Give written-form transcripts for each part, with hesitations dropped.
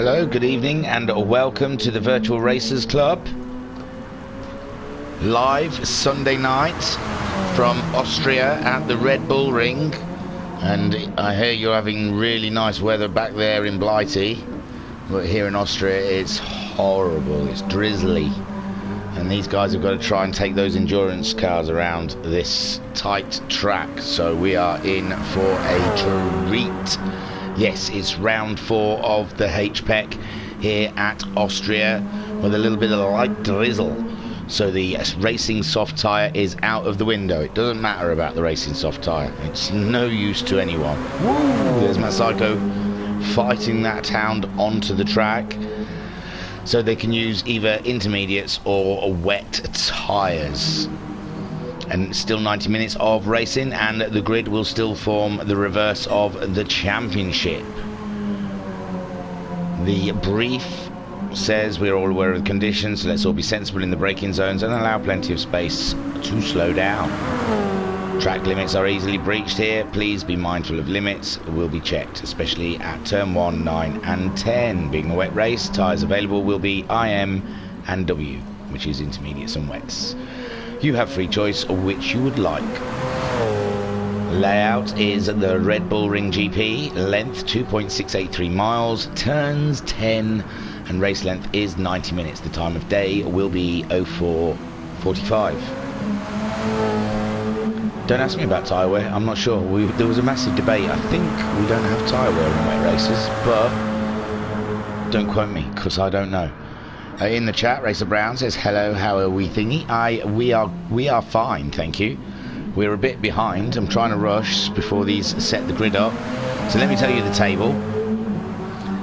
Hello, good evening, and welcome to the Virtual Racers Club. Live Sunday night from Austria at the Red Bull Ring. And I hear you're having really nice weather back there in Blighty. But here in Austria, it's horrible, it's drizzly. And these guys have got to try and take those endurance cars around this tight track. So we are in for a treat. Yes, it's round 4 of the HPEC here at Austria with a little bit of light drizzle. So the racing soft tyre is out of the window. It doesn't matter about the racing soft tyre. It's no use to anyone. Woo! There's Matt Psycho fighting that hound onto the track. So they can use either intermediates or wet tyres. And still 90 minutes of racing, and the grid will still form the reverse of the championship. The brief says we're all aware of the conditions, so let's all be sensible in the braking zones and allow plenty of space to slow down. Track limits are easily breached here. Please be mindful of limits will be checked, especially at turn 1, 9 and 10. Being a wet race, tyres available will be IM and W, which is intermediates and wets. You have free choice of which you would like. Layout is the Red Bull Ring GP, length 2.683 miles, turns 10, and race length is 90 minutes. The time of day will be 04:45. Don't ask me about tyre wear, I'm not sure. There was a massive debate. I think we don't have tyre wear in wet races, but don't quote me, because I don't know. In the chat, Racer Brown says, hello, how are we thingy? We are fine, thank you. We're a bit behind. I'm trying to rush before these set the grid up. So let me tell you the table.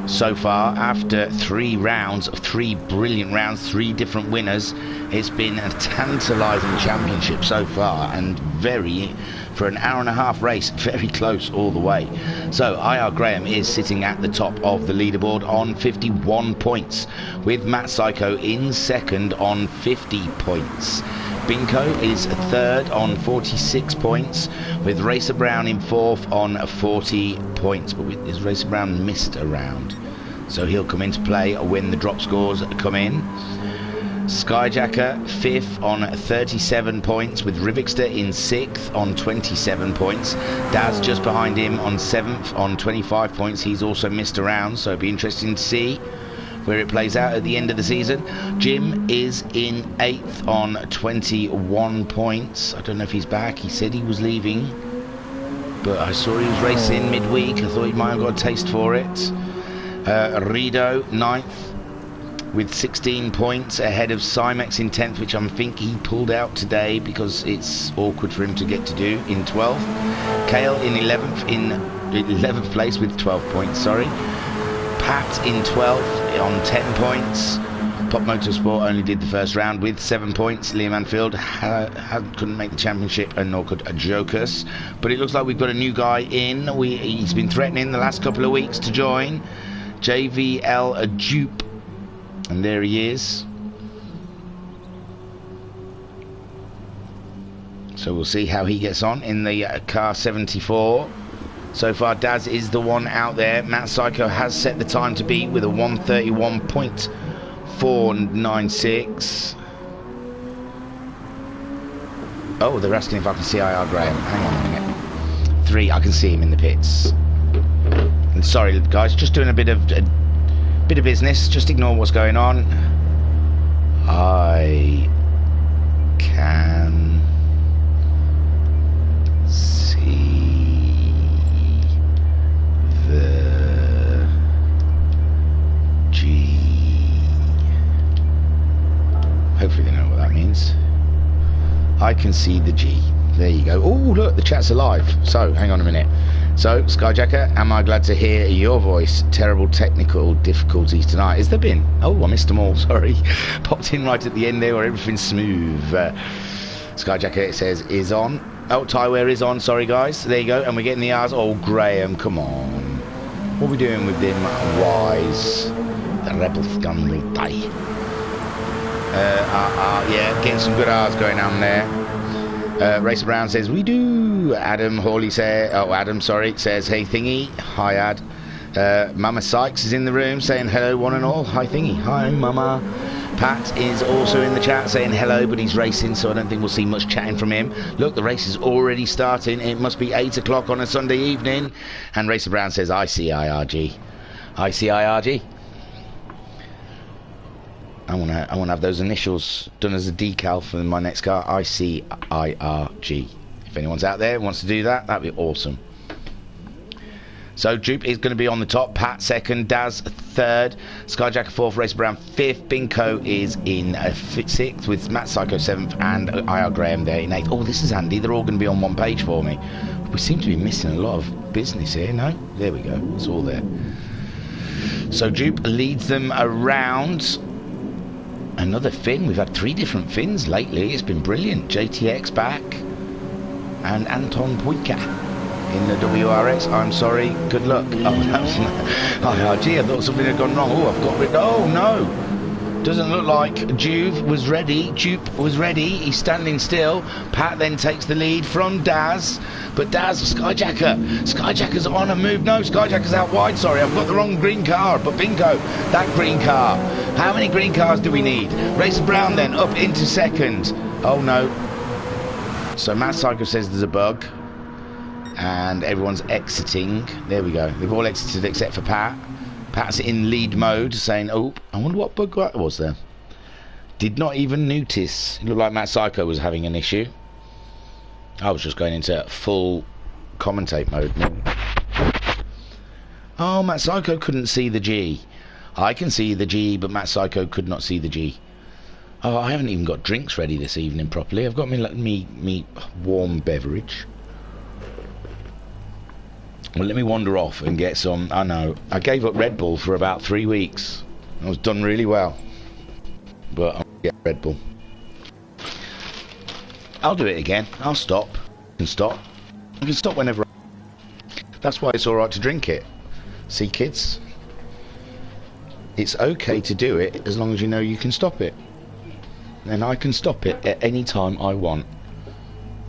So far, after 3 rounds, 3 brilliant rounds, 3 different winners, it's been a tantalising championship so far, and for an hour and a half race, very close all the way. So IR Graham is sitting at the top of the leaderboard on 51 points, with Matt Psycho in second on 50 points. Binko is third on 46 points, with Racer Brown in fourth on 40 points. But his Racer Brown missed a round, so he'll come into play when the drop scores come in. Skyjacker 5th on 37 points, with Rivixter in 6th on 27 points. Daz just behind him on 7th on 25 points. He's also missed a round, so it'll be interesting to see where it plays out at the end of the season. Jim is in 8th on 21 points. I don't know if he's back. He said he was leaving, but I saw he was racing midweek. I thought he might have got a taste for it. Rido 9th with 16 points, ahead of Cymex in 10th, which I think he pulled out today because it's awkward for him to get to do, in 12th. Kale in 11th place with 12 points, sorry. Pat in 12th on 10 points. Pop Motorsport only did the first round with 7 points. Liam Anfield couldn't make the championship, and nor could Jokers. But it looks like we've got a new guy in. He's been threatening the last couple of weeks to join. JVL Dupe. And there he is. So we'll see how he gets on in the car 74. So far, Daz is the one out there. Matt Psycho has set the time to beat with a 1:31.496. Oh, they're asking if I can see IR Graham. Hang on a minute. 3, I can see him in the pits. And sorry, guys, just doing a bit of business. Just ignore what's going on. I can see the G. Hopefully they know what that means. I can see the G. There you go. Oh, look, the chat's alive. So, hang on a minute. So, Skyjacker, am I glad to hear your voice? Terrible technical difficulties tonight. Has there been? Oh, I missed them all, sorry. Popped in right at the end there where everything's smooth. Skyjacker, it says, is on. Oh, tyre wear is on, sorry guys. There you go, and we're getting the R's. Oh, Graham, come on. What are we doing with them Y's? The rebel scandal die. Yeah, getting some good R's going on there. Racer Brown says, we do. Adam Hawley says, oh, Adam, sorry, says, hey thingy. Hi, Ad. Mama Sykes is in the room saying hello, one and all. Hi, Thingy. Hi, Mama. Pat is also in the chat saying hello, but he's racing, so I don't think we'll see much chatting from him. Look, the race is already starting. It must be 8 o'clock on a Sunday evening. And Racer Brown says, ICIRG. ICIRG. I want to have those initials done as a decal for my next car. ICIRG. If anyone's out there and wants to do that, that'd be awesome. So Jupe is going to be on the top, Pat second, Daz third, Skyjacker fourth, Racer Brown fifth, Binko is in sixth with Matt Psycho seventh and IR Graham there in eighth. Oh, this is handy, they're all going to be on one page for me. We seem to be missing a lot of business here, no? There we go, it's all there. So Jupe leads them around. Another Finn, we've had 3 different Finns lately, it's been brilliant. JTX back and Anton Puika in the WRX. I'm sorry, good luck. Oh, that was IRG, I thought something had gone wrong. Oh, I've got rid. Oh no, doesn't look like Jupe was ready. He's standing still. Pat then takes the lead from Daz, but Daz, Skyjacker's on a move. No, Skyjacker's out wide. Sorry, I've got the wrong green car. But Bingo, that green car. How many green cars do we need? Racer Brown then up into second. Oh no. So Matt Psycho says there's a bug. And everyone's exiting. There we go. They've all exited except for Pat. Pat's in lead mode, saying, "Oh, I wonder what bug was there." Did not even notice. It looked like Matt Psycho was having an issue. I was just going into full commentate mode. Oh, Matt Psycho couldn't see the G. I can see the G, but Matt Psycho could not see the G. Oh, I haven't even got drinks ready this evening properly. I've got me warm beverage. Well, let me wander off and get some. I know, I gave up Red Bull for about 3 weeks. I was done really well, but I'll get Red Bull. I'll do it again. I'll stop. I can stop. I can stop whenever. That's why it's alright to drink it. See, kids? It's okay to do it as long as you know you can stop it. And I can stop it at any time I want.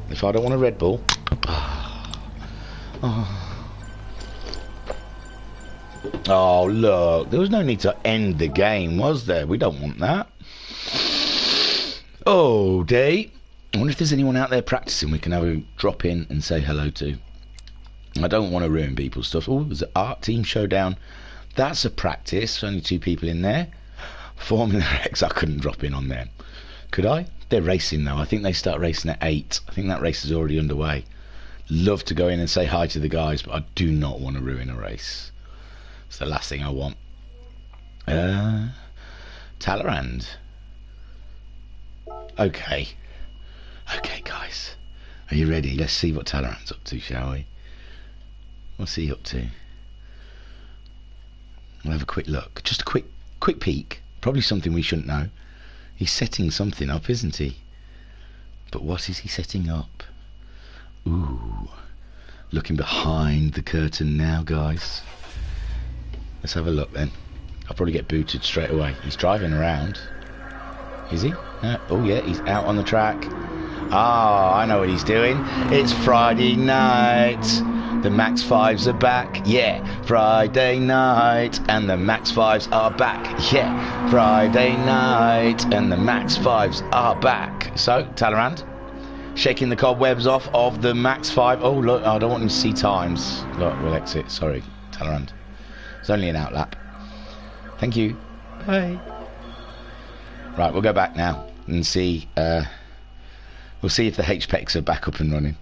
If I don't want a Red Bull. Oh, look, there was no need to end the game, was there? We don't want that. Oh, day. I wonder if there's anyone out there practicing we can have a drop in and say hello to. I don't want to ruin people's stuff. Oh, there's an art team showdown. That's a practice. Only 2 people in there. Formula X, I couldn't drop in on them. Could I? They're racing, though. I think they start racing at 8. I think that race is already underway. Love to go in and say hi to the guys, but I do not want to ruin a race. It's the last thing I want. Talleyrand. Okay. Okay, guys. Are you ready? Let's see what Talleyrand's up to, shall we? What's he up to? We'll have a quick look. Just a quick peek. Probably something we shouldn't know. He's setting something up, isn't he? But what is he setting up? Ooh. Looking behind the curtain now, guys. Let's have a look then. I'll probably get booted straight away. He's driving around. Is he? Oh yeah, he's out on the track. Ah, I know what he's doing. It's Friday night. The Max 5s are back. Yeah, Friday night. And the Max 5s are back. Yeah, Friday night. And the Max 5s are back. So, Talleyrand, shaking the cobwebs off of the Max 5. Oh, look, I don't want him to see times. Look, we'll exit. Sorry, Talleyrand. It's only an outlap. Thank you. Bye. Right, we'll go back now and see. We'll see if the HPECs are back up and running.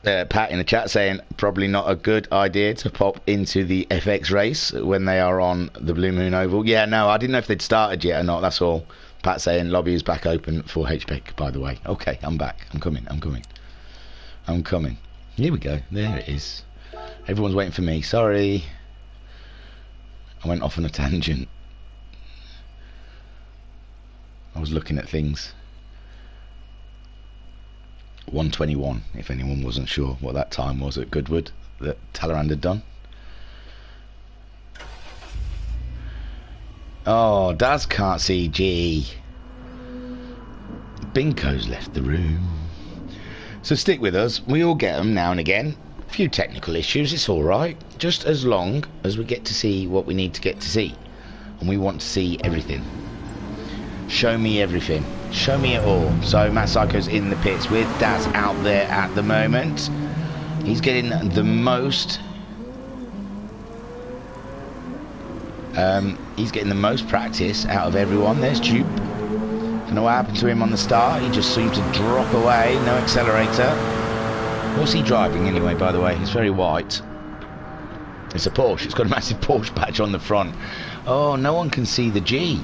Pat in the chat saying probably not a good idea to pop into the FX race when they are on the Blue Moon Oval. Yeah, no, I didn't know if they'd started yet or not. That's all. Pat saying lobby is back open for HPEC, by the way. Okay, I'm back. I'm coming. Here we go. There it is. Everyone's waiting for me. Sorry. I went off on a tangent. I was looking at things. 1:21, if anyone wasn't sure what that time was at Goodwood that Talleyrand had done. Oh, Daz can't see G. Binko's left the room. So stick with us. We all get them now and again. Few technical issues, it's alright. Just as long as we get to see what we need to get to see. And we want to see everything. Show me everything. Show me it all. So Matt Psycho's in the pits with Daz out there at the moment. He's getting the most... he's getting the most practice out of everyone. There's Dupe. Don't know what happened to him on the start. He just seemed to drop away. No accelerator. What's he driving anyway, by the way? It's very white. It's a Porsche. It's got a massive Porsche patch on the front. Oh, no one can see the G.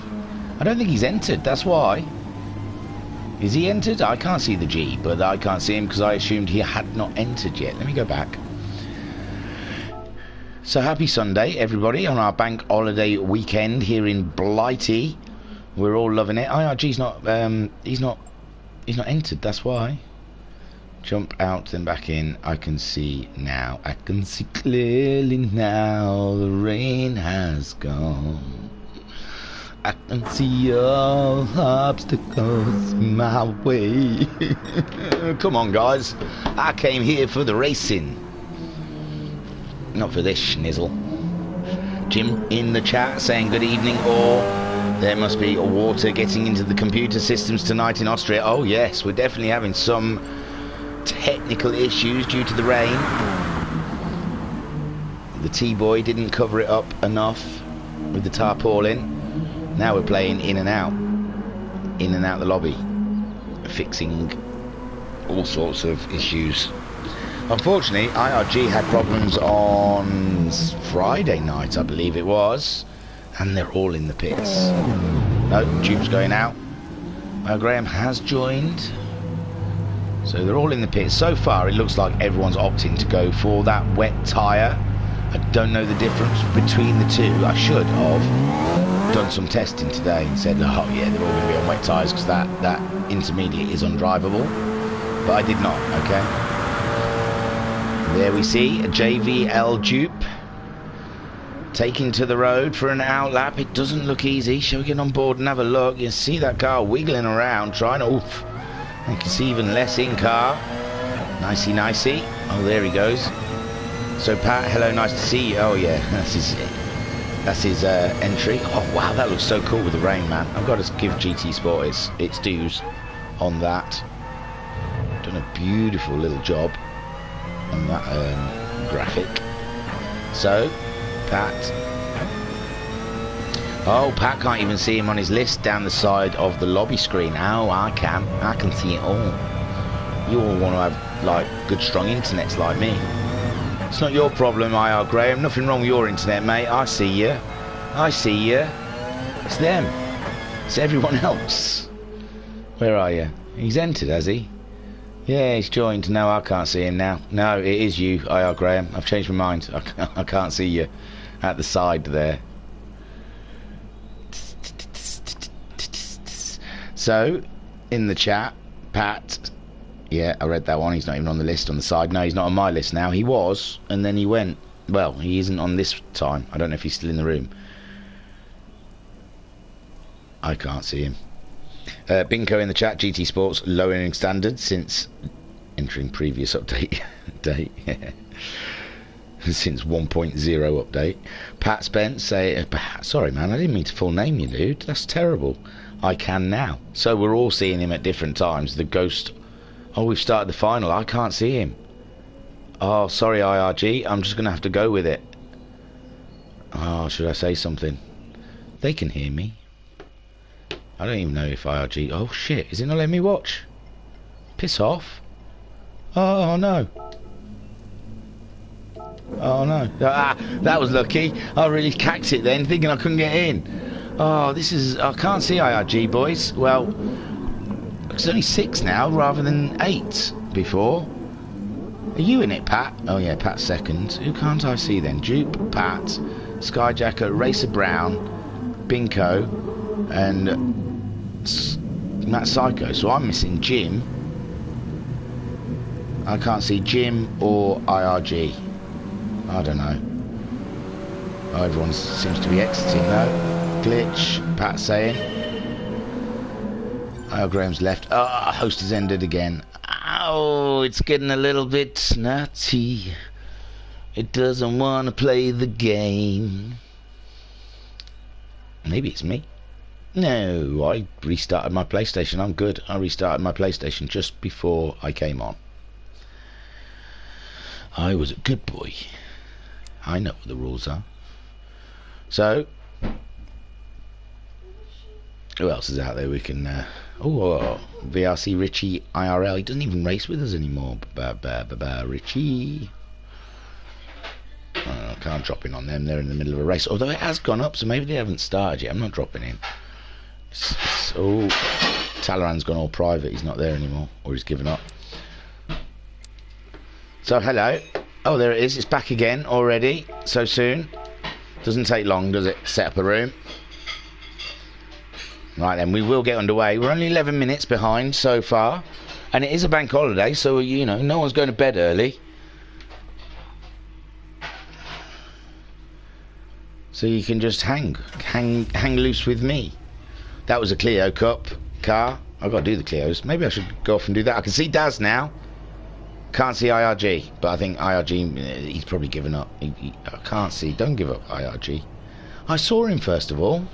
I don't think he's entered. That's why. Is he entered? I can't see the G, but I can't see him because I assumed he had not entered yet. Let me go back. So happy Sunday, everybody, on our bank holiday weekend here in Blighty. We're all loving it. IRG's not. He's not entered. That's why. Jump out, then back in. I can see now. I can see clearly now. The rain has gone. I can see all obstacles my way. Come on, guys. I came here for the racing. Not for this schnizzle. Jim in the chat saying good evening, or there must be water getting into the computer systems tonight in Austria. Oh yes, we're definitely having some technical issues due to the rain. The T-boy didn't cover it up enough with the tarpaulin. Now we're playing in and out the lobby, fixing all sorts of issues. Unfortunately, IRG had problems on Friday night, I believe it was, and they're all in the pits. No, Tube's going out. Graham has joined. So they're all in the pits. So far, it looks like everyone's opting to go for that wet tyre. I don't know the difference between the two. I should have done some testing today and said, oh yeah, they're all going to be on wet tyres because that intermediate is undrivable. But I did not, okay? There we see a JVL Dupe taking to the road for an outlap. It doesn't look easy. Shall we get on board and have a look? You see that car wiggling around, trying to... Oof. You can see even less in car. Nicey, nicey. Oh, there he goes. So Pat, hello, nice to see you. Oh yeah, that's his entry. Oh wow, that looks so cool with the rain, man. I've got to give GTSport its dues on that. Done a beautiful little job on that graphic. So Pat. Oh, Pat can't even see him on his list down the side of the lobby screen. Oh, I can see it all. You all want to have like good strong internets like me. It's not your problem, IR Graham. Nothing wrong with your internet, mate. I see you. I see you. It's them. It's everyone else. Where are you? He's entered, has he? Yeah, he's joined. No, I can't see him now. No, it is you, IR Graham. I've changed my mind. I can't see you at the side there. So, in the chat, Pat... Yeah, I read that one. He's not even on the list on the side. No, he's not on my list now. He was, and then he went. Well, he isn't on this time. I don't know if he's still in the room. I can't see him. Binko in the chat. GT Sports lowering standards since entering previous update date. Since 1.0 update. Pat Spence say, sorry man, I didn't mean to full name you, dude. That's terrible. I can now. So we're all seeing him at different times. The ghost... Oh, we've started the final. I can't see him. Oh, sorry, IRG. I'm just going to have to go with it. Oh, should I say something? They can hear me. I don't even know if IRG... Oh, shit. Is it not letting me watch? Piss off. Oh, no. Oh, no. Ah, that was lucky. I really cacked it then, thinking I couldn't get in. Oh, this is... I can't see IRG, boys. Well... It's only 6 now rather than 8 before. Are you in it, Pat? Oh yeah, Pat's second. Who can't I see then? Dupe, Pat, Skyjacker, Racer Brown, Binko, and Matt Psycho. So I'm missing Jim. I can't see Jim or IRG. I don't know. Oh, everyone seems to be exiting though. Glitch, Pat saying. Oh, Graham's left. Oh, host has ended again. Oh, it's getting a little bit nutty. It doesn't want to play the game. Maybe it's me. No, I restarted my PlayStation. I'm good. I restarted my PlayStation just before I came on. I was a good boy. I know what the rules are. So, who else is out there we can... VRC Richie IRL. He doesn't even race with us anymore. Richie. I can't drop in on them. They're in the middle of a race. Although it has gone up, so maybe they haven't started yet. I'm not dropping in. Talleyrand's gone all private. He's not there anymore. Or he's given up. So, hello. Oh, there it is. It's back again already. So soon. Doesn't take long, does it? Set up a room. Right then, we will get underway. We're only 11 minutes behind so far. And it is a bank holiday, so, you know, no one's going to bed early. So you can just hang loose with me. That was a Clio Cup car. I've got to do the Clios. Maybe I should go off and do that. I can see Daz now. Can't see IRG, but I think IRG, he's probably given up. I can't see. Don't give up, IRG. I saw him first of all.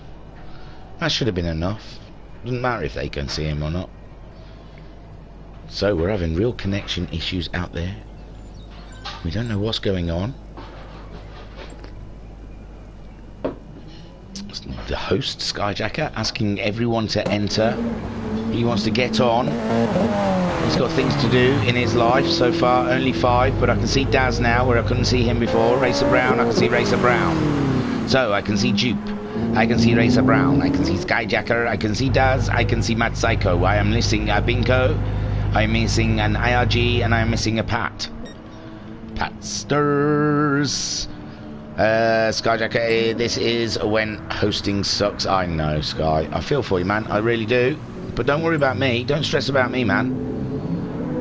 That should have been enough. Doesn't matter if they can see him or not. So we're having real connection issues out there. We don't know what's going on. The host, Skyjacker, asking everyone to enter. He wants to get on. He's got things to do in his life. So far, only 5, but I can see Daz now, where I couldn't see him before. Racer Brown, I can see Racer Brown. So, I can see Dupe. I can see Racer Brown. I can see Skyjacker. I can see Daz. I can see Mad Psycho. I am missing a Binko. I am missing an IRG, and I am missing a Pat. Patsters. Skyjacker, this is when hosting sucks. I know, Sky. I feel for you, man. I really do. But don't worry about me. Don't stress about me, man.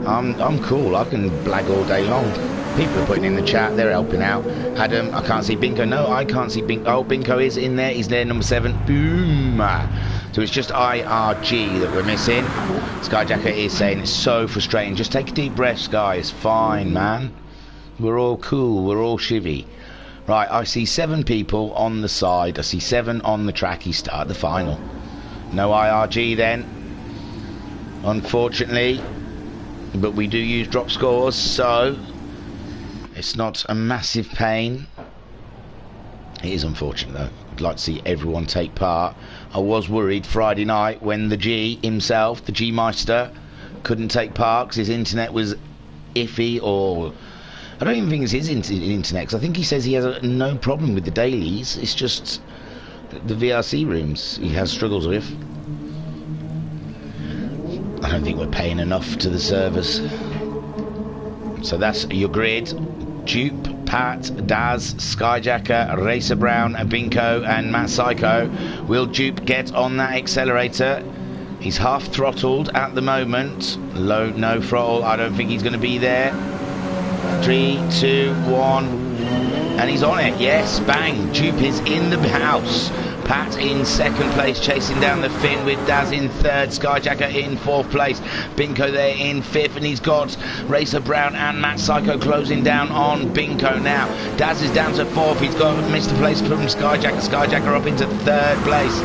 I'm cool. I can blag all day long. People are putting in the chat. They're helping out. Adam, I can't see Binko. No, I can't see Binko. Oh, Binko is in there. He's there, number 7. Boom. So it's just IRG that we're missing. Skyjacker is saying it's so frustrating. Just take a deep breath, Sky. It's fine, man. We're all cool. We're all shivvy. Right, I see 7 people on the side. I see 7 on the track. He started the final. No IRG then, unfortunately. But we do use drop scores, so it's not a massive pain. It is unfortunate, though. I'd like to see everyone take part. I was worried Friday night when the G himself, the G-Meister, couldn't take part because his internet was iffy, or... I don't even think it's his internet, because I think he says he has no problem with the dailies. It's just the VRC rooms he has struggles with. I don't think we're paying enough to the servers. So that's your grid. Dupe, Pat, Daz, Skyjacker, Racer Brown, Binko and Matt Psycho. Will Dupe get on that accelerator? He's half throttled at the moment. Low, no throttle. I don't think he's going to be there. 3, 2, 1, and he's on it. Yes, bang. Dupe is in the house. Pat in 2nd place, chasing down the Finn with Daz in 3rd, Skyjacker in 4th place, Binko there in 5th, and he's got Racer Brown and Matt Psycho closing down on Binko now. Daz is down to 4th. He's got Mr. Place from Skyjacker. Skyjacker up into 3rd place.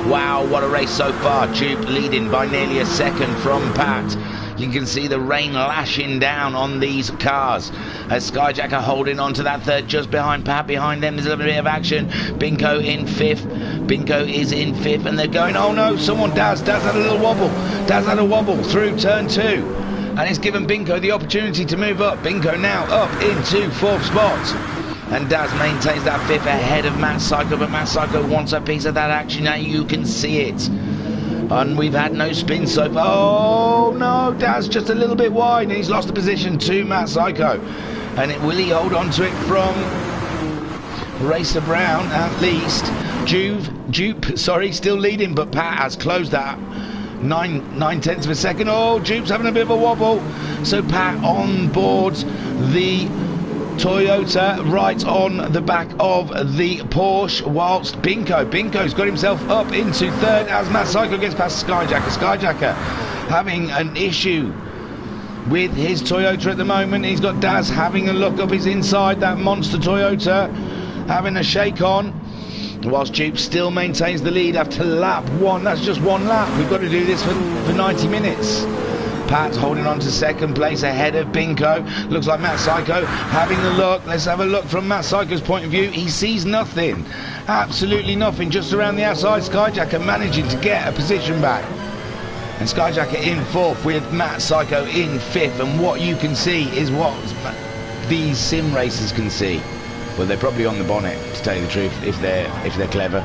Wow, what a race so far. Dupe leading by nearly a second from Pat. You can see the rain lashing down on these cars as Skyjacker holding on to that 3rd just behind Pat. Behind them there's a little bit of action. Binko in 5th. Binko is in 5th and they're going, oh no, someone Daz had a little wobble. Daz had a wobble through turn 2. And it's given Binko the opportunity to move up. Binko now up into 4th spot. And Daz maintains that 5th ahead of Matt Psycho, but Matt Psycho wants a piece of that action. Now you can see it. And we've had no spin so far. Oh no, Daz just a little bit wide and he's lost the position to Matt Psycho. And will he hold on to it from Racer Brown at least? Dupe, sorry, still leading, but Pat has closed that 9/10 of a second. Oh, Dupe's having a bit of a wobble. So Pat on board the Toyota right on the back of the Porsche, whilst Binko's got himself up into 3rd as Matt Psycho gets past Skyjacker. Skyjacker having an issue with his Toyota at the moment. He's got Daz having a look up his inside, that monster Toyota, having a shake on, whilst Dupe still maintains the lead after lap 1. That's just 1 lap. We've got to do this for 90 minutes. Pat's holding on to second place ahead of Binko. Looks like Matt Psycho having a look. Let's have a look from Matt Psycho's point of view. He sees nothing, absolutely nothing, just around the outside. Skyjacker managing to get a position back, and Skyjacker in 4th with Matt Psycho in 5th. And what you can see is what these sim racers can see. Well, they're probably on the bonnet, to tell you the truth, if they're clever.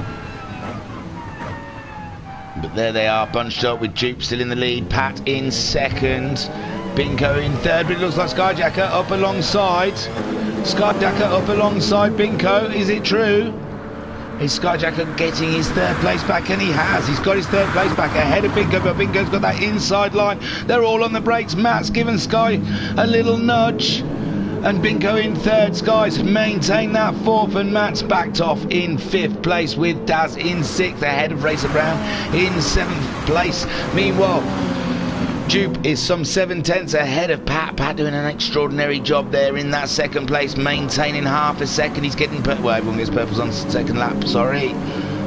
But there they are, bunched up with Dupe still in the lead, Pat in 2nd, Binko in 3rd, but it looks like Skyjacker up alongside. Skyjacker up alongside Binko. Is it true? Is Skyjacker getting his 3rd place back? And he has. He's got his 3rd place back ahead of Binko, but Binko's got that inside line. They're all on the brakes. Matt's given Sky a little nudge, and Binko in 3rd. Sky's maintained that 4th, and Matt's backed off in 5th place with Daz in 6th ahead of Racer Brown in 7th place. Meanwhile, Dupe is some 7/10 ahead of Pat. Pat doing an extraordinary job there in that 2nd place, maintaining half a second. He's getting well, everyone gets purples on 2nd lap, sorry.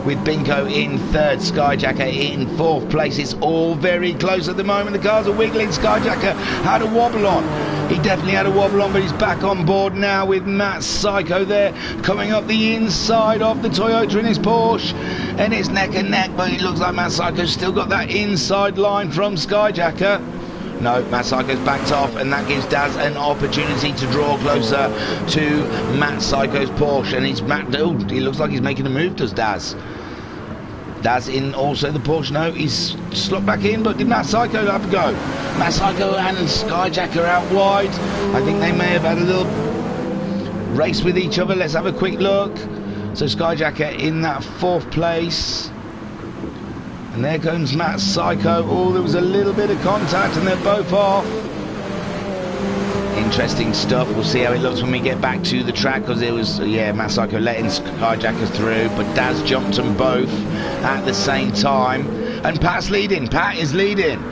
With Binko in 3rd, Skyjacker in 4th place. It's all very close at the moment. The cars are wiggling. Skyjacker had a wobble on. He definitely had a wobble on, but he's back on board now with Matt Psycho there, coming up the inside of the Toyota in his Porsche, and it's neck and neck, but it looks like Matt Psycho's still got that inside line from Skyjacker. No, Matt Psycho's backed off, and that gives Daz an opportunity to draw closer to Matt Psycho's Porsche, and he's he looks like he's making a move, does Daz. Daz in also the Porsche. No, he's slumped back in, but did Matt Psycho have a go? Matt Psycho and Skyjacker out wide. I think they may have had a little race with each other. Let's have a quick look. So Skyjacker in that 4th place, and there comes Matt Psycho. Oh, there was a little bit of contact, and they're both off. Interesting stuff. We'll see how it looks when we get back to the track, because it was, yeah, Matt Psycho letting Skyjacker through, but Daz jumped them both at the same time, and Pat's leading. Pat is leading.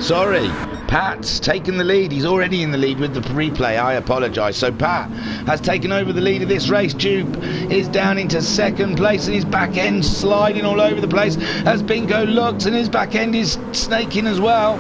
Sorry, Pat's taken the lead. He's already in the lead with the replay. I apologise. So Pat has taken over the lead of this race. Dupe is down into 2nd place, and his back end sliding all over the place as Binko looks, and his back end is snaking as well.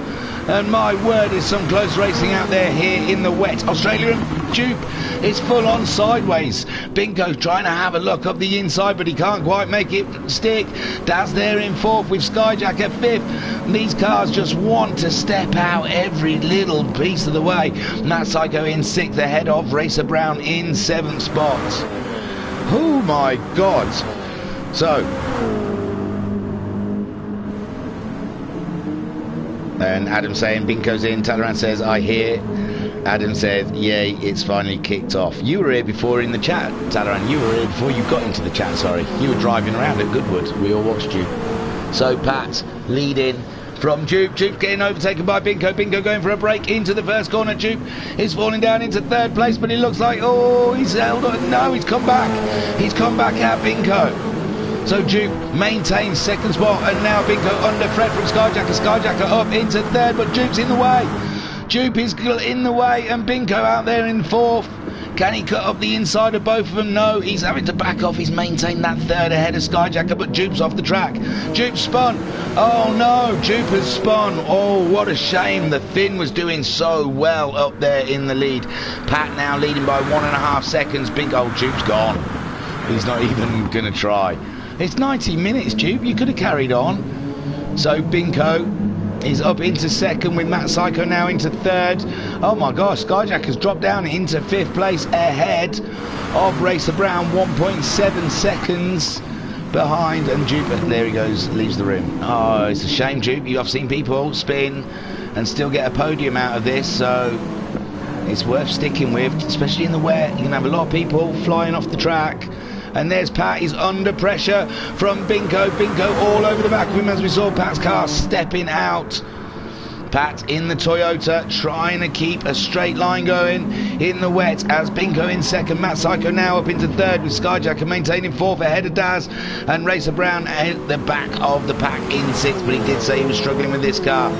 And my word, is some close racing out there here in the wet. Australia and Dupe is full on sideways. Binko's trying to have a look up the inside, but he can't quite make it stick. Daz there in 4th with Skyjacker 5th. These cars just want to step out every little piece of the way. Matt Psycho in 6th ahead of Racer Brown in 7th spot. Oh my God. So, and Adam saying Binko's in. Talaran says I hear. Adam says yay, it's finally kicked off. You were here before in the chat, Talaran. You were here before you got into the chat, sorry. You were driving around at Goodwood. We all watched you. So Pat leading from Dupe. Dupe getting overtaken by Binko. Binko going for a break into the 1st corner. Dupe is falling down into 3rd place, but it looks like, oh, he's held on. No, he's come back. He's come back at Binko. So Dupe maintains 2nd spot, and now Binko under threat from Skyjacker. Skyjacker up into 3rd, but Dupe's in the way. Dupe is in the way, and Binko out there in 4th. Can he cut up the inside of both of them? No, he's having to back off. He's maintained that 3rd ahead of Skyjacker, but Dupe's off the track. Dupe spun. Oh no, Dupe has spun. Oh, what a shame. The Finn was doing so well up there in the lead. Pat now leading by 1.5 seconds. Binko, Dupe's gone. He's not even going to try. It's 90 minutes, Dupe. You could have carried on. So Binko is up into 2nd with Matt Psycho now into 3rd. Oh my gosh, Skyjack has dropped down into 5th place ahead of Racer Brown, 1.7 seconds behind, and Dupe, there he goes, leaves the room. Oh, it's a shame, Dupe. I've seen people spin and still get a podium out of this, so it's worth sticking with, especially in the wet. You can have a lot of people flying off the track. And there's Pat. He's under pressure from Binko. Binko all over the back of him as we saw Pat's car stepping out. Pat in the Toyota trying to keep a straight line going in the wet as Binko in 2nd. Matt Psycho now up into 3rd with Skyjacker maintaining 4th ahead of Daz, and Racer Brown at the back of the pack in 6th, but he did say he was struggling with this car.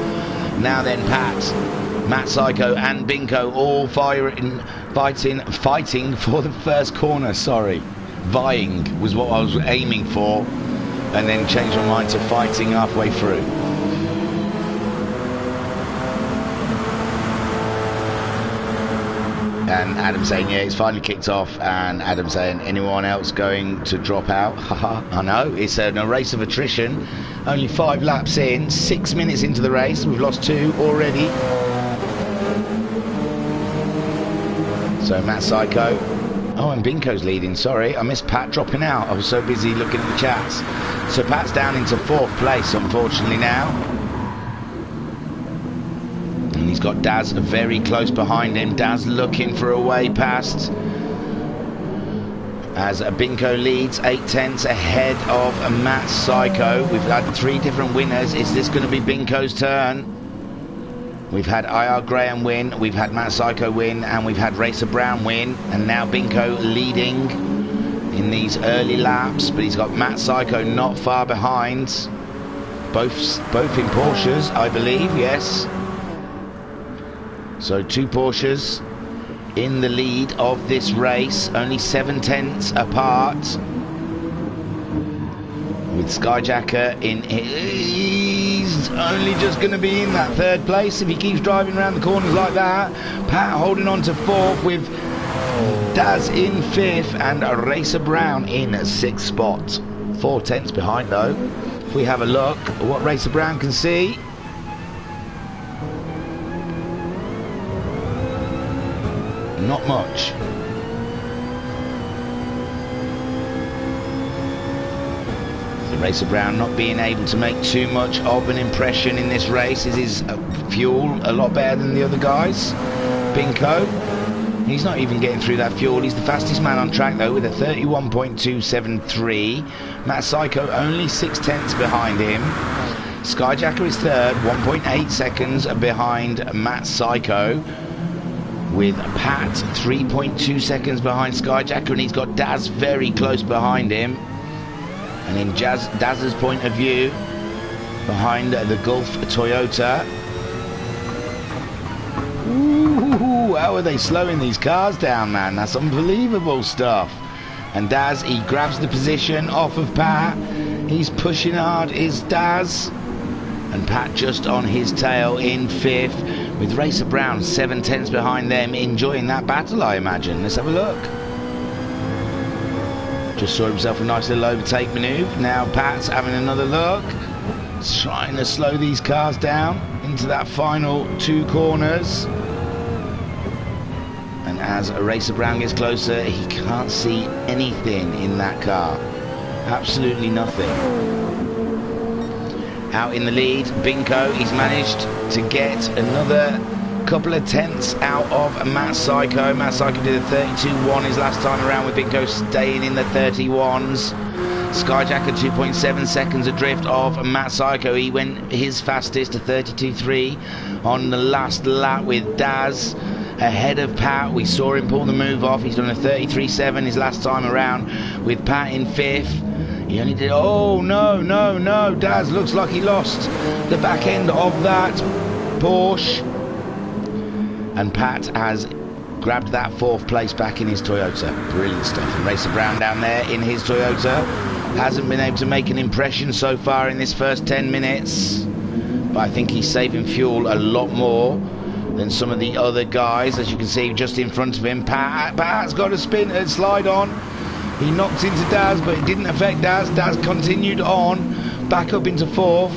Now then Pat Matt Psycho and Binko all fighting for the first corner, sorry. Vying was what I was aiming for, and then changed my mind to fighting halfway through. And Adam saying, yeah, it's finally kicked off. And Adam saying, anyone else going to drop out? Haha, I know, it's a race of attrition. Only 5 laps in, 6 minutes into the race. We've lost 2 already. So Matt Psycho. Oh, and Binko's leading, sorry. I missed Pat dropping out. I was so busy looking at the chats. So Pat's down into 4th place, unfortunately, now. And he's got Daz very close behind him. Daz looking for a way past. As Binko leads 8/10 ahead of Matt Psycho. We've had 3 different winners. Is this going to be Binko's turn? We've had IR Graham win, we've had Matt Psycho win, and we've had Racer Brown win. And now Binko leading in these early laps. But he's got Matt Psycho not far behind. Both in Porsches, I believe, yes. So 2 Porsches in the lead of this race, only 7/10 apart. With Skyjacker in, he's only just going to be in that 3rd place if he keeps driving around the corners like that. Pat holding on to 4th with Daz in 5th and Racer Brown in 6th spot. 4/10 behind though. If we have a look at what Racer Brown can see. Not much. So Racer Brown not being able to make too much of an impression in this race. Is his fuel a lot better than the other guys? Binko, he's not even getting through that fuel. He's the fastest man on track though with a 31.273. Matt Psycho only 6/10 behind him. Skyjacker is 3rd, 1.8 seconds behind Matt Psycho. With Pat 3.2 seconds behind Skyjacker, and he's got Daz very close behind him. And in Daz's point of view, behind the Gulf Toyota. Ooh, how are they slowing these cars down, man? That's unbelievable stuff. And Daz, he grabs the position off of Pat. He's pushing hard, is Daz. And Pat just on his tail in 5th. With Racer Brown 7/10 behind them, enjoying that battle, I imagine. Let's have a look. Just saw himself a nice little overtake manoeuvre. Now Pat's having another look. He's trying to slow these cars down into that final 2 corners. And as Racer Brown gets closer, he can't see anything in that car. Absolutely nothing. Out in the lead, Binko, he's managed to get another couple of tenths out of Matt Psycho. Matt Psycho did a 32.1 his last time around, with Binko staying in the 31s. Skyjacker 2.7 seconds adrift of Matt Psycho. He went his fastest to 32.3 on the last lap with Daz ahead of Pat. We saw him pull the move off. He's done a 33.7 his last time around with Pat in 5th. He only did, oh no, Daz looks like he lost the back end of that Porsche. And Pat has grabbed that 4th place back in his Toyota. Brilliant stuff. And Racer Brown down there in his Toyota hasn't been able to make an impression so far in this first 10 minutes. But I think he's saving fuel a lot more than some of the other guys. As you can see just in front of him, Pat's got a spin and slide on. He knocked into Daz, but it didn't affect Daz. Daz continued on, back up into 4th.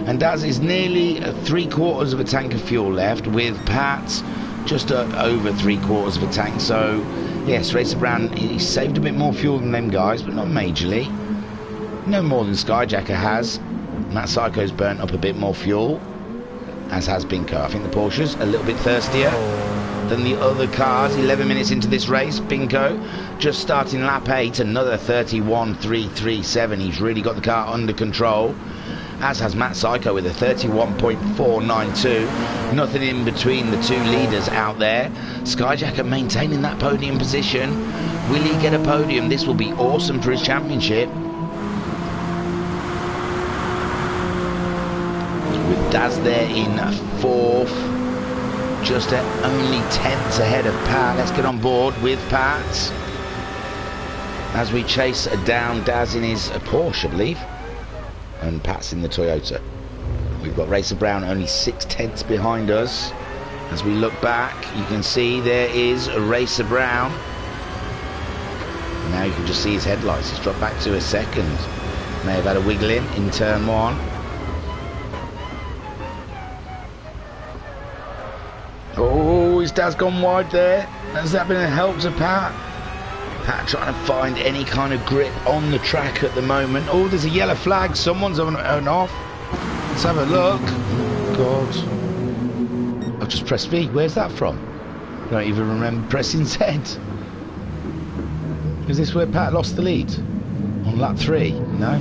And Daz is nearly 3/4 of a tank of fuel left, with Pat just over 3/4 of a tank. So, yes, Racer Brown, he saved a bit more fuel than them guys, but not majorly. No more than Skyjacker has. Matt Psycho's burnt up a bit more fuel, as has Binko. I think the Porsche's a little bit thirstier than the other cars. 11 minutes into this race, Binko just starting lap 8, another 31.337. He's really got the car under control, as has Matt Psycho with a 31.492. Nothing in between the 2 leaders out there. Skyjacker maintaining that podium position. Will he get a podium? This will be awesome for his championship. With Daz there in 4th. just at only tenths ahead of Pat. Let's get on board with Pat as we chase down Daz in his Porsche, I believe, and Pat's in the Toyota. We've got Racer Brown only 6/10 behind us. As we look back, you can see there is Racer Brown. Now you can just see his headlights. He's dropped back to a second. May have had a wiggle in turn one. Oh, his dad's gone wide there. Has that been a help to Pat? Pat trying to find any kind of grip on the track at the moment. Oh, there's a yellow flag. Someone's on off. Let's have a look. Oh, God. I've just pressed V. Where's that from? I don't even remember pressing Z. Is this where Pat lost the lead? On lap 3? No?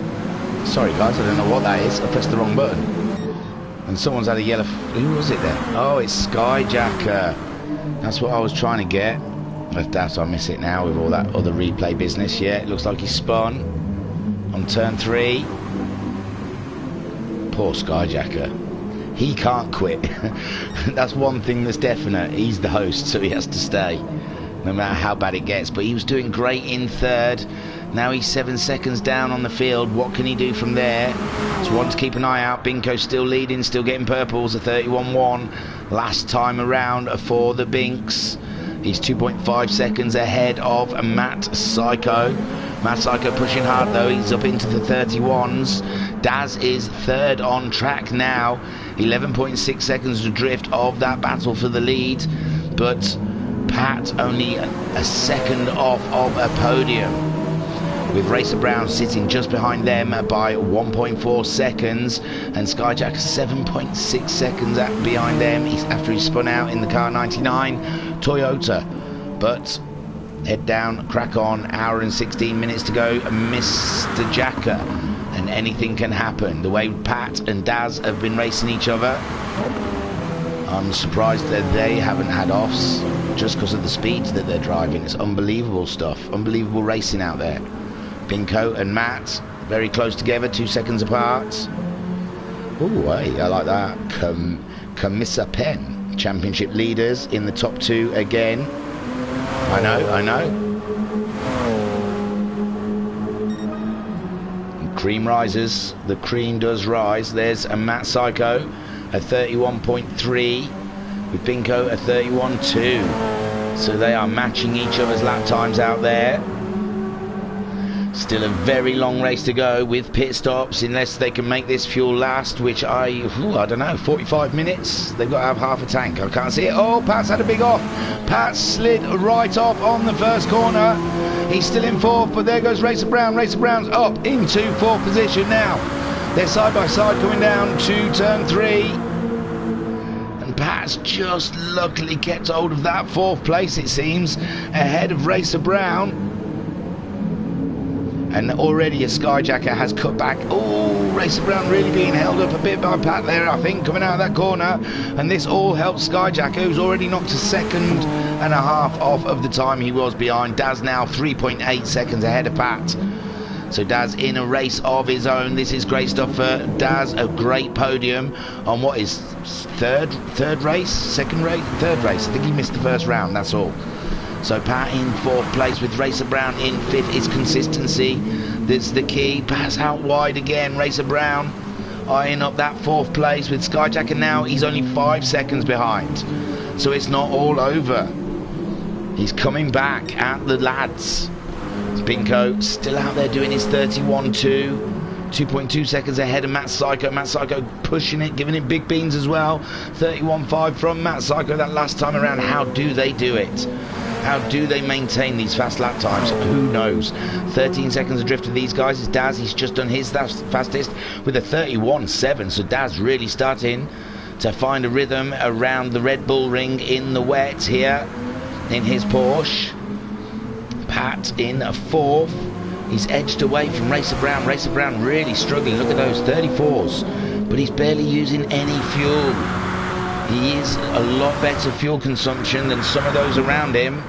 Sorry guys, I don't know what that is. I pressed the wrong button. And someone's had a yellow... Who was it then? Oh, it's Skyjacker. That's what I was trying to get. I doubt I miss it now with all that other replay business. Yeah, it looks like he spun on turn 3. Poor Skyjacker. He can't quit. That's one thing that's definite. He's the host, so he has to stay, no matter how bad it gets. But he was doing great in third. Now he's 7 seconds down on the field. What can he do from there? It's one to keep an eye out. Binko's still leading, still getting purples. A 31-1 last time around for the Binks. He's 2.5 seconds ahead of Matt Psycho. Matt Psycho pushing hard though. He's up into the 31s. Daz is third on track now. 11.6 seconds adrift of that battle for the lead. But Pat only a second off of a podium, with Racer Brown sitting just behind them by 1.4 seconds, and Skyjack 7.6 seconds behind them after he spun out in the car 99 Toyota. But head down, crack on, hour and 16 minutes to go, Mr. Jacker, and anything can happen. The way Pat and Daz have been racing each other, I'm surprised that they haven't had offs, just because of the speeds that they're driving. It's unbelievable stuff, unbelievable racing out there. Binko and Matt very close together, 2 seconds apart. Ooh, hey, I like that. Camissa Penn, championship leaders in the top 2 again. I know. Cream rises. The cream does rise. There's a Matt Psycho at 31.3 with Binko at 31.2. So they are matching each other's lap times out there. Still a very long race to go with pit stops, unless they can make this fuel last, which I don't know, 45 minutes. They've got to have half a tank. I can't see it. Oh, Pat's had a big off. Pat slid right off on the first corner. He's still in 4th, but there goes Racer Brown. Racer Brown's up into 4th position now. They're side by side coming down to turn 3. And Pat's just luckily kept hold of that 4th place, it seems, ahead of Racer Brown. And already a Skyjacker has cut back. Oh, Racer Brown really being held up a bit by Pat there, I think, coming out of that corner. And this all helps Skyjacker, who's already knocked a second and a half off of the time he was behind. Daz now 3.8 seconds ahead of Pat. So Daz in a race of his own. This is great stuff for Daz. A great podium on what is third race. I think he missed the first round, that's all. So Pat in 4th place with Racer Brown in 5th. Is consistency that's the key. Pat's out wide again. Racer Brown eyeing up that 4th place with Skyjacker now. He's only 5 seconds behind, so it's not all over. He's coming back at the lads. Binko still out there doing his 31.2, 2.2 seconds ahead of Matt Psycho. Matt Psycho pushing it, giving it big beans as well. 31.5 from Matt Psycho that last time around. How do they do it? How do they maintain these fast lap times? Who knows? 13 seconds adrift of these guys is Daz. He's just done his fastest with a 31.7. So Daz really starting to find a rhythm around the Red Bull ring in the wet here in his Porsche. Pat in 4th. He's edged away from Racer Brown. Racer Brown really struggling. Look at those 34s. But he's barely using any fuel. He is a lot better fuel consumption than some of those around him.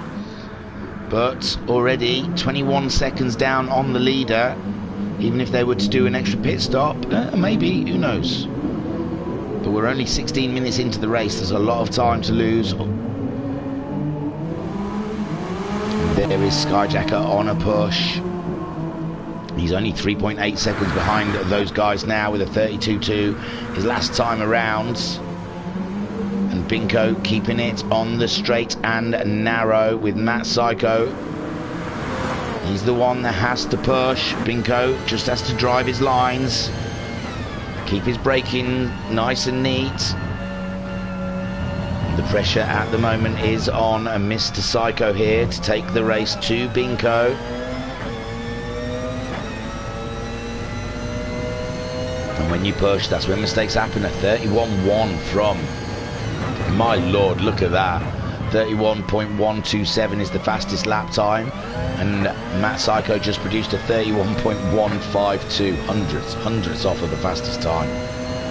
But already 21 seconds down on the leader. Even if they were to do an extra pit stop, maybe, who knows. But we're only 16 minutes into the race. There's a lot of time to lose. There is Skyjacker on a push. He's only 3.8 seconds behind those guys now with a 32.2 his last time around. And Binko keeping it on the straight and narrow with Matt Psycho. He's the one that has to push. Binko just has to drive his lines. Keep his braking nice and neat. The pressure at the moment is on Mr. Psycho here to take the race to Binko. And when you push, that's when mistakes happen. A 31.1 from, my lord, look at that. 31.127 is the fastest lap time. And Matt Psycho just produced a 31.152, hundredths off of the fastest time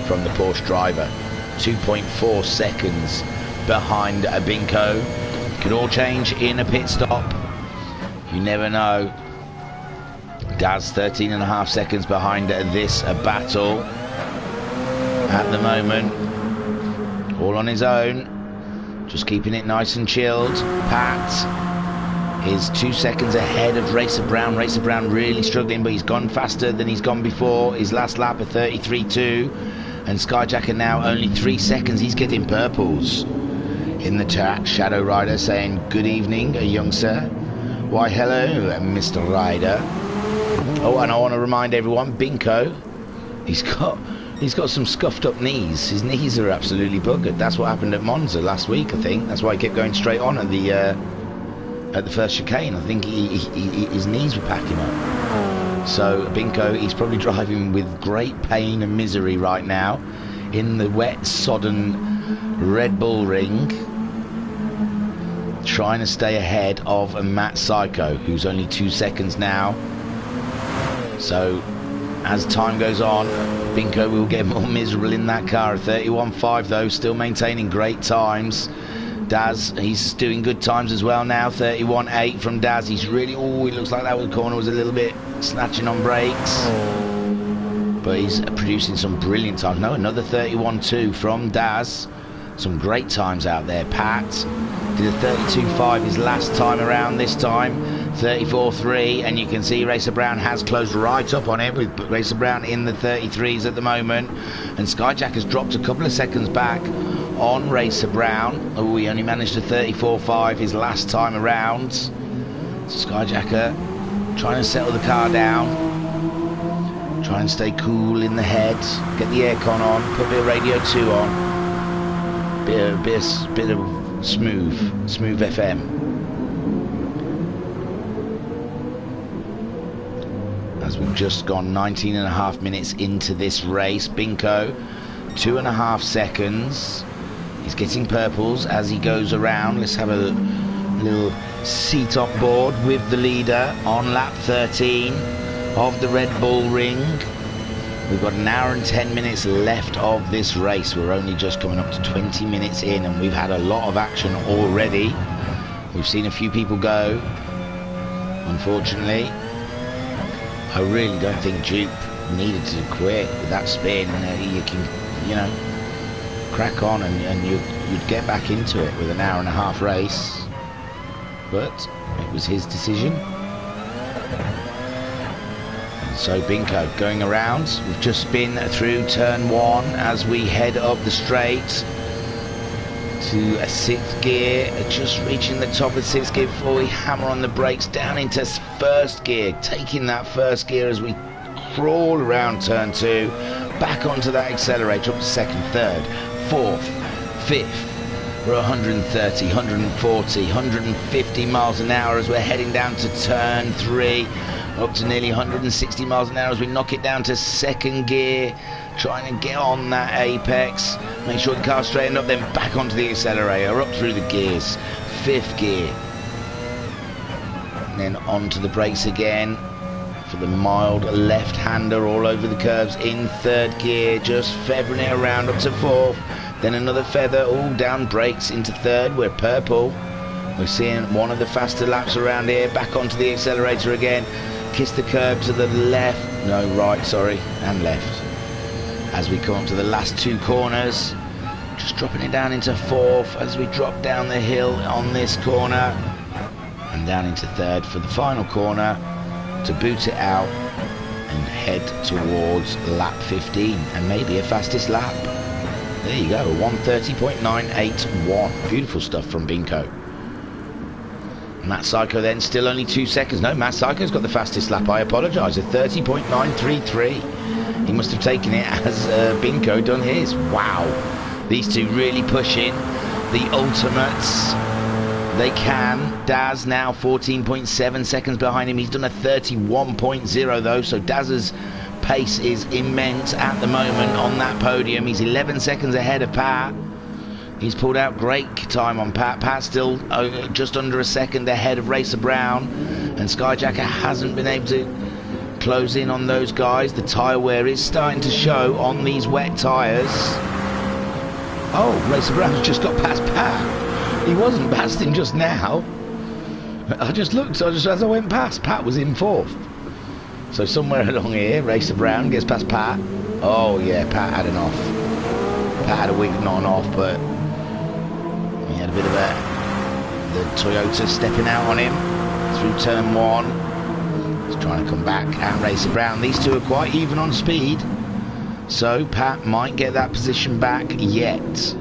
from the Porsche driver. 2.4 seconds behind Binko. Could all change in a pit stop. You never know. Daz 13.5 seconds behind this battle at the moment. All on his own. Just keeping it nice and chilled. Pat is 2 seconds ahead of Racer Brown. Racer Brown really struggling, but he's gone faster than he's gone before. His last lap of 33.2. And Skyjacker now only 3 seconds. He's getting purples. In the chat, Shadow Rider saying, good evening, young sir. Why, hello, Mr. Rider. Oh, and I want to remind everyone, Binko, he's got some scuffed up knees. His knees are absolutely buggered. That's what happened at Monza last week, I think. That's why he kept going straight on at the first chicane. I think his knees were packing up. So Binko, he's probably driving with great pain and misery right now in the wet, sodden Red Bull ring, trying to stay ahead of Matt Psycho, who's only 2 seconds now. So as time goes on, Binko will get more miserable in that car. 31.5 though, still maintaining great times. Daz, he's doing good times as well now. 31.8 from Daz. He's really, oh, it looks like that corner was a little bit snatching on brakes, but he's producing some brilliant times. No, another 31.2 from Daz. Some great times out there. Pat did a 32.5 his last time around. This time 34.3, and you can see Racer Brown has closed right up on it, with Racer Brown in the 33s at the moment. And Skyjack has dropped a couple of seconds back on Racer Brown. Oh, he only managed a 34.5 his last time around. So Skyjacker trying to settle the car down, try and stay cool in the head, get the aircon on, put a bit of Radio 2 on, bit of smooth FM. As we've just gone 19.5 minutes into this race, Binko 2.5 seconds. He's getting purples as he goes around. Let's have a little seat on board with the leader on lap 13 of the Red Bull ring. We've got an hour and 10 minutes left of this race. We're only just coming up to 20 minutes in, and we've had a lot of action already. We've seen a few people go, unfortunately. I really don't think Duke needed to quit with that spin. You can, you know, crack on and you'd get back into it with an hour and a half race. But it was his decision. So Binko going around. We've just been through turn 1 as we head up the straight to a 6th gear, just reaching the top of 6th gear before we hammer on the brakes down into 1st gear, taking that 1st gear as we crawl around turn 2, back onto that accelerator up to 2nd, 3rd, 4th, 5th. We're 130, 140, 150 miles an hour as we're heading down to turn 3. Up to nearly 160 miles an hour as we knock it down to 2nd gear, trying to get on that apex, make sure the car's straightened up, then back onto the accelerator, up through the gears, 5th gear, and then onto the brakes again for the mild left-hander all over the curves in 3rd gear, just feathering it around up to 4th, then another feather, all down brakes into 3rd, we're purple. We're seeing one of the faster laps around here, back onto the accelerator again, kiss the curb to the left, no, right, sorry, and left. as we come up to the last 2 corners. Just dropping it down into 4th as we drop down the hill on this corner, and down into 3rd for the final corner to boot it out and head towards lap 15 and maybe a fastest lap. There you go, 1:30.981. Beautiful stuff from Binko. Matt Psycho then still only 2 seconds. No, Matt Psycho's got the fastest lap, I apologise, at 30.933. He must have taken it as Binko done his. Wow, these two really pushing the ultimates. They can. Daz now 14.7 seconds behind him. He's done a 31.0 though, so Daz's pace is immense at the moment on that podium. He's 11 seconds ahead of Pat. He's pulled out great time on Pat. Pat's still just under a second ahead of Racer Brown, and Skyjacker hasn't been able to close in on those guys. The tyre wear is starting to show on these wet tyres. Oh, Racer Brown's just got past Pat. He wasn't past him just now. I just looked, as I went past, Pat was in 4th. So somewhere along here, Racer Brown gets past Pat. Oh yeah, Pat had an off. Pat had a wig not an off, but he had a bit of the Toyota stepping out on him through turn 1. He's trying to come back at Racer Brown. These two are quite even on speed, so Pat might get that position back yet.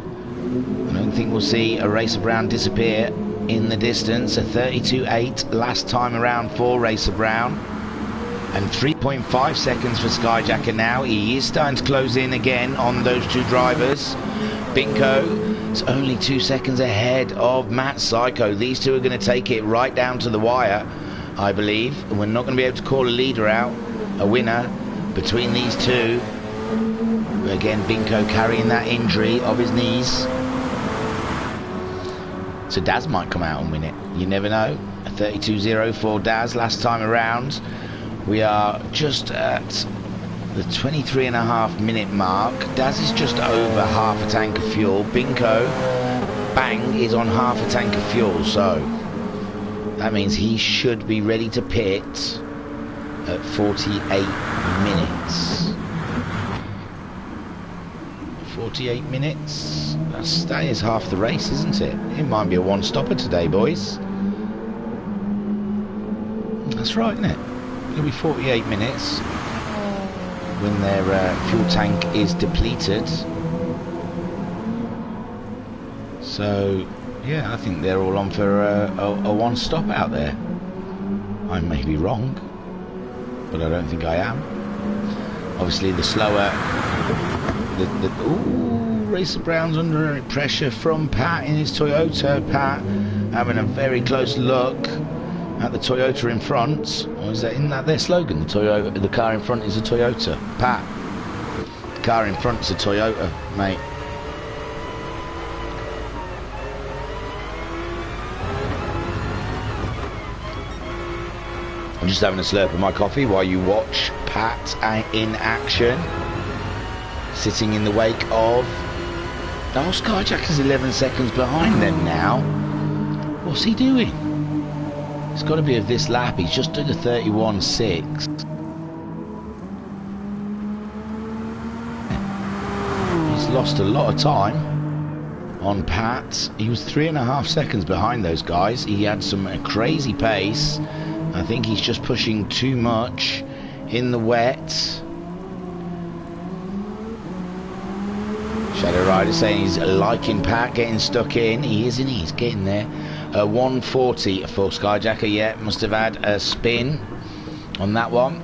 I don't think we'll see a Racer Brown disappear in the distance. A 32.8 last time around for Racer Brown, and 3.5 seconds for Skyjacker now. He is starting to close in again on those 2 drivers. Binko is only 2 seconds ahead of Matt Psycho. These two are going to take it right down to the wire, I believe. We're not going to be able to call a leader out, a winner, between these two. But again, Binko carrying that injury of his knees. So Daz might come out and win it. You never know. A 32.0 for Daz last time around. We are just at the 23.5 minute mark. Daz is just over half a tank of fuel. Binko, bang, is on half a tank of fuel. So that means he should be ready to pit at 48 minutes. 48 minutes. That is half the race, isn't it? It might be a one-stopper today, boys. That's right, isn't it? It'll be 48 minutes when their fuel tank is depleted. So, yeah, I think they're all on for a one-stop out there. I may be wrong, but I don't think I am. Obviously, the slower... Ooh, Racer Brown's under pressure from Pat in his Toyota. Pat having a very close look at the Toyota in front. Or isn't that their slogan? The car in front is a Toyota. Pat, the car in front's a Toyota, mate. I'm just having a slurp of my coffee while you watch Pat in action, sitting in the wake of... Oh, Skyjacker's 11 seconds behind them now. What's he doing? It's got to be of this lap. He's just done a 31.6. He's lost a lot of time on Pat. He was 3.5 seconds behind those guys. He had some crazy pace. I think he's just pushing too much in the wet. Shadow Rider saying he's liking Pat getting stuck in. He is, isn't he? He's getting there. 140 for Skyjacker. Yeah, must have had a spin on that one.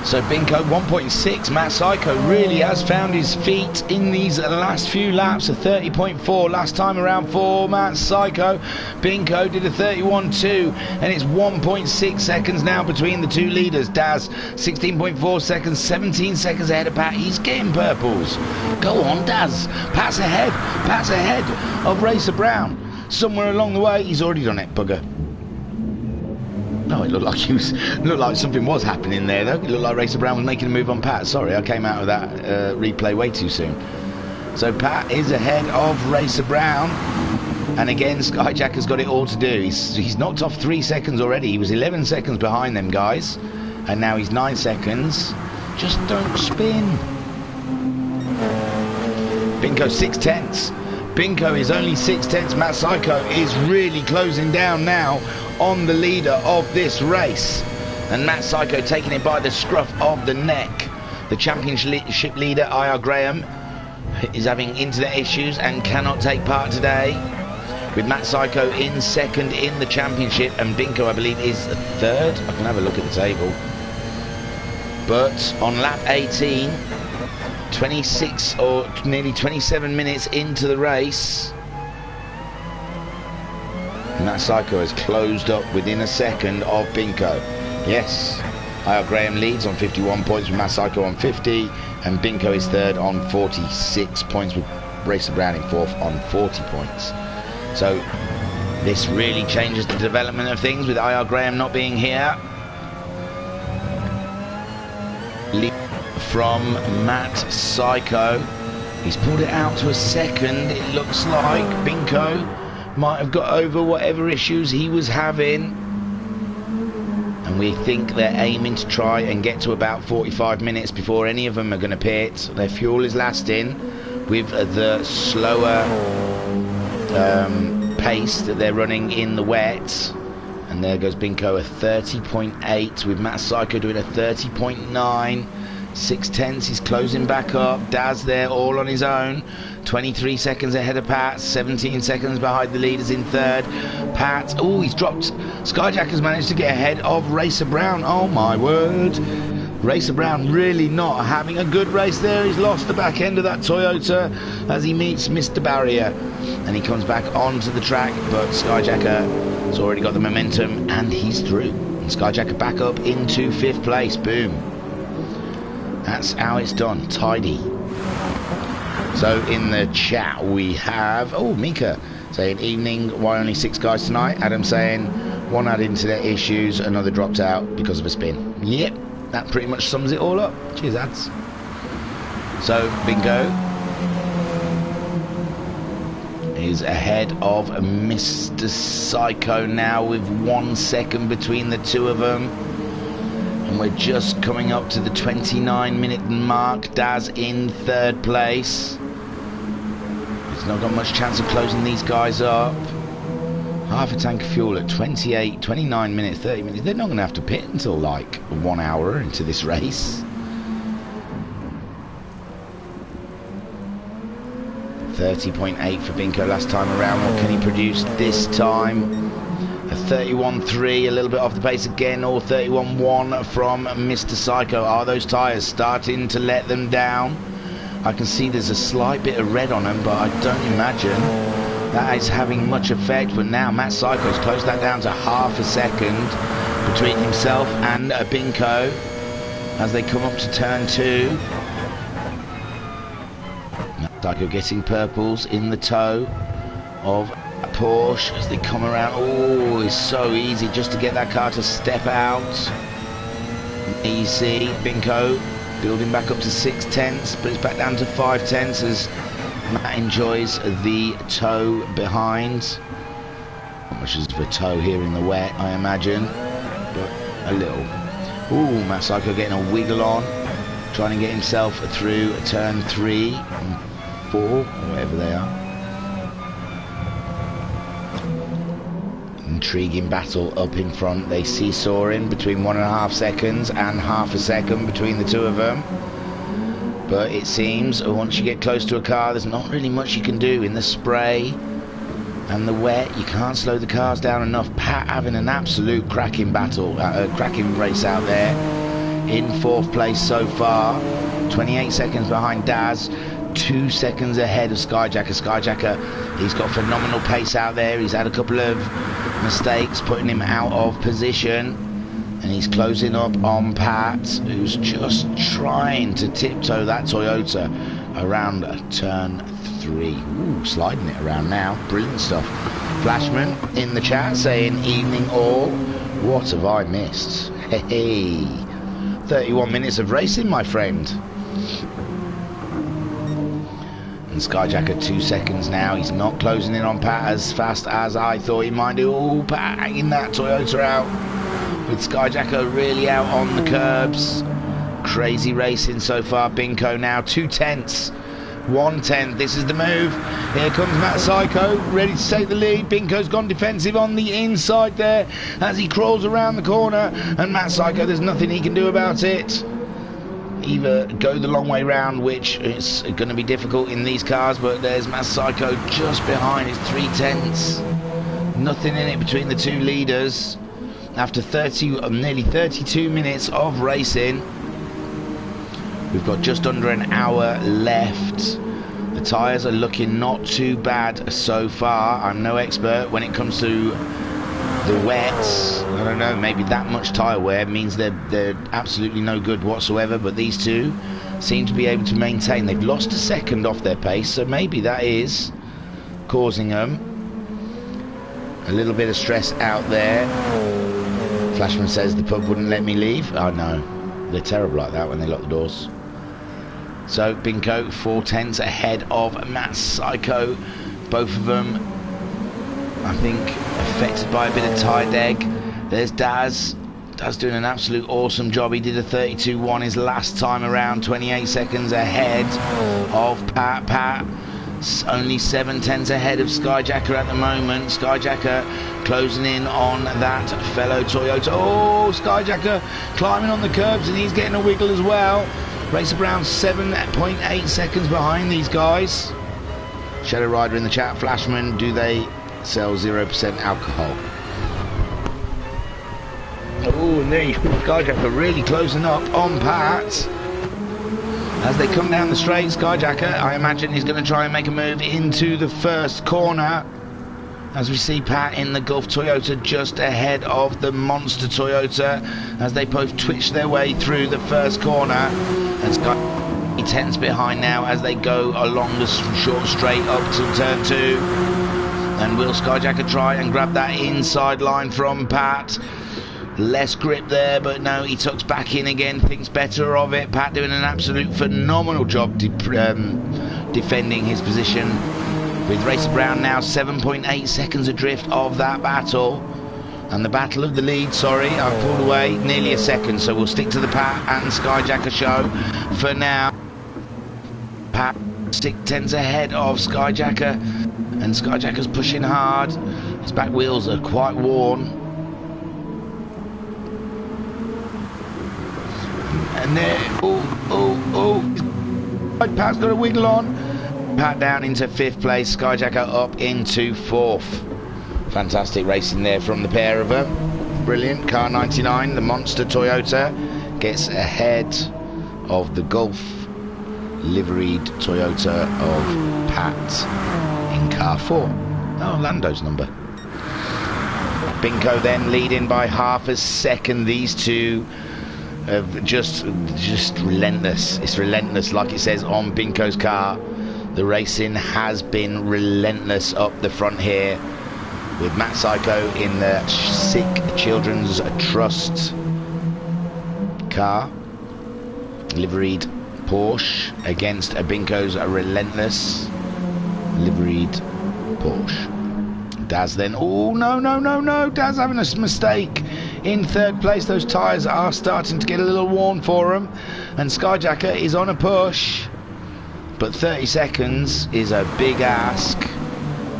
So Binko 1.6. Matt Psycho really has found his feet in these last few laps. A 30.4 last time around for Matt Psycho. Binko did a 31.2, and it's 1.6 seconds now between the two leaders. Daz 16.4 seconds, 17 seconds ahead of Pat. He's getting purples. Go on, Daz. Pat's ahead. Pat's ahead of Racer Brown. Somewhere along the way, he's already done it, bugger. No, it looked like something was happening there, though. It looked like Racer Brown was making a move on Pat. Sorry, I came out of that replay way too soon. So Pat is ahead of Racer Brown, and again, Skyjacker's got it all to do. He's knocked off 3 seconds already. He was 11 seconds behind them guys, and now he's 9 seconds. Just don't spin. Binko 6/10. Binko is only 6/10. Matt Psycho is really closing down now on the leader of this race. And Matt Psycho taking it by the scruff of the neck. The championship leader, IR Graham, is having internet issues and cannot take part today. With Matt Psycho in second in the championship, and Binko, I believe, is third. I can have a look at the table. But on lap 18, 26 or nearly 27 minutes into the race, Matt Psycho has closed up within a second of Binko. Yes, IR Graham leads on 51 points with Matt Psycho on 50, and Binko is third on 46 points with Racer Brown in fourth on 40 points. So this really changes the development of things with IR Graham not being here. Lead from Matt Psycho. He's pulled it out to a second. It looks like Binko might have got over whatever issues he was having. And we think they're aiming to try and get to about 45 minutes before any of them are going to pit. Their fuel is lasting with the slower pace that they're running in the wet. And there goes Binko, a 30.8 with Matt Psycho doing a 30.9. 6/10, he's closing back up. Daz there all on his own, 23 seconds ahead of Pat, 17 seconds behind the leaders in third. Pat, oh, he's dropped. Skyjack has managed to get ahead of Racer Brown. Oh my word, Racer Brown really not having a good race there. He's lost the back end of that Toyota as he meets Mr. Barrier, and he comes back onto the track, but Skyjacker has already got the momentum and he's through. And Skyjacker back up into 5th place. Boom. That's how it's done. Tidy. So in the chat we have, oh, Mika saying, evening, why only 6 guys tonight? Adam saying, one had internet issues, another dropped out because of a spin. Yep, that pretty much sums it all up. Cheers, ads. So Bingo is ahead of Mr. Psycho now with 1 second between the two of them. And we're just coming up to the 29-minute mark. Daz in 3rd place. He's not got much chance of closing these guys up. Half a tank of fuel at 28, 29 minutes, 30 minutes. They're not going to have to pit until like 1 hour into this race. 30.8 for Binko last time around. What can he produce this time? A 31.3, a little bit off the pace again, or 31.1 from Mr. Psycho. Are those tyres starting to let them down? I can see there's a slight bit of red on them, but I don't imagine that is having much effect. But now Matt Psycho's closed that down to half a second between himself and Binko as they come up to turn 2. Matt Psycho getting purples in the toe of Porsche as they come around. Oh, it's so easy just to get that car to step out. Easy. Binko building back up to 6/10, but it's back down to 5/10 as Matt enjoys the toe behind. Not much of a toe here in the wet, I imagine, but a little. Ooh, Matt Psycho getting a wiggle on, trying to get himself through turn 3 and 4, or whatever they are. Intriguing battle up in front. They seesawing between 1.5 seconds and half a second between the two of them. But it seems once you get close to a car, there's not really much you can do in the spray and the wet. You can't slow the cars down enough. Pat having an absolute cracking battle, cracking race out there. In 4th place so far. 28 seconds behind Daz. 2 seconds ahead of Skyjacker. Skyjacker, he's got phenomenal pace out there. He's had a couple of mistakes putting him out of position, and he's closing up on Pat, who's just trying to tiptoe that Toyota around turn 3. Ooh, sliding it around now. Brilliant stuff. Flashman in the chat saying, evening all, what have I missed? Hey, 31 minutes of racing, my friend. And Skyjacker 2 seconds now. He's not closing in on Pat as fast as I thought he might do. Oh, Pat hanging that Toyota out with Skyjacker really out on the curbs. Crazy racing so far. Binko now 2/10. 1/10. This is the move. Here comes Matt Psycho, ready to take the lead. Binko's gone defensive on the inside there as he crawls around the corner. And Matt Psycho, there's nothing he can do about it. Either go the long way round, which is going to be difficult in these cars, but there's Matt Psycho just behind. It's 3/10. Nothing in it between the two leaders. After nearly 32 minutes of racing, we've got just under an hour left. The tyres are looking not too bad so far. I'm no expert when it comes to the wets. I don't know, maybe that much tyre wear means they're absolutely no good whatsoever, but these two seem to be able to maintain. They've lost a second off their pace, so maybe that is causing them a little bit of stress out there. Flashman says the pub wouldn't let me leave. Oh no, they're terrible like that when they lock the doors. So Binko 4/10 ahead of Matt Psycho. Both of them, I think, affected by a bit of tyre deg. There's Daz. Daz doing an absolute awesome job. He did a 32.1 his last time around, 28 seconds ahead of Pat. Pat only 7/10 ahead of Skyjacker at the moment. Skyjacker closing in on that fellow Toyota. Oh, Skyjacker climbing on the curbs and he's getting a wiggle as well. Racer Brown 7.8 seconds behind these guys. Shadow Rider in the chat. Flashman, do they sell 0% alcohol? Oh, and there you go. Skyjacker really closing up on Pat. As they come down the straight, Skyjacker, I imagine, is going to try and make a move into the first corner. As we see Pat in the Gulf Toyota just ahead of the Monster Toyota as they both twitch their way through the first corner. And Sky 10's behind now as they go along the short straight up to turn 2. And will Skyjacker try and grab that inside line from Pat? Less grip there, but no, he tucks back in again, thinks better of it. Pat doing an absolute phenomenal job defending his position, with Racer Brown now 7.8 seconds adrift of that battle. And the battle of the lead, sorry, I've pulled away nearly a second, so we'll stick to the Pat and Skyjacker show for now. Pat 6/10 ahead of Skyjacker, and Skyjacker's pushing hard. His back wheels are quite worn. And there, oh, Pat's got a wiggle on. Pat down into 5th place, Skyjacker up into 4th. Fantastic racing there from the pair of them. Brilliant. Car 99, the Monster Toyota, gets ahead of the Gulf liveried Toyota of Pat in car 4. Oh, Lando's number. Binko then leading by half a second. These two just relentless. It's relentless, like it says on Binko's car. The racing has been relentless up the front here, with Matt Psycho in the Sick Children's Trust car, liveried Porsche, against Binko's relentless liveried Porsche. Daz then, oh no, Daz having a mistake in 3rd place. Those tyres are starting to get a little worn for him, and Skyjacker is on a push, but 30 seconds is a big ask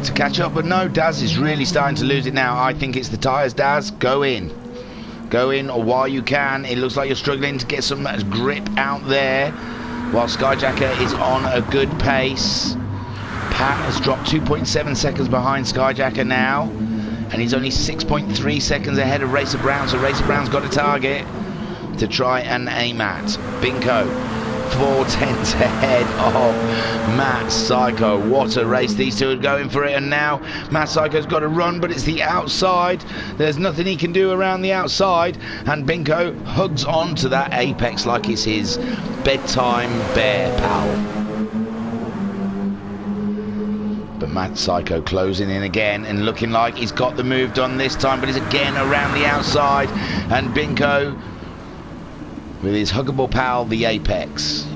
to catch up. But no, Daz is really starting to lose it now. I think it's the tyres. Daz, go in while you can. It looks like you're struggling to get some grip out there, while Skyjacker is on a good pace. Pat has dropped 2.7 seconds behind Skyjacker now, and he's only 6.3 seconds ahead of Racer Brown, so Racer Brown's got a target to try and aim at. Binko 4/10 ahead of Matt Psycho. What a race, these two are going for it, and now Matt Psycho's got to run, but it's the outside. There's nothing he can do around the outside, and Binko hugs on to that apex like it's his bedtime bear pal. But Matt Psycho closing in again and looking like he's got the move done this time, but he's again around the outside, and Binko with his huggable pal, the apex.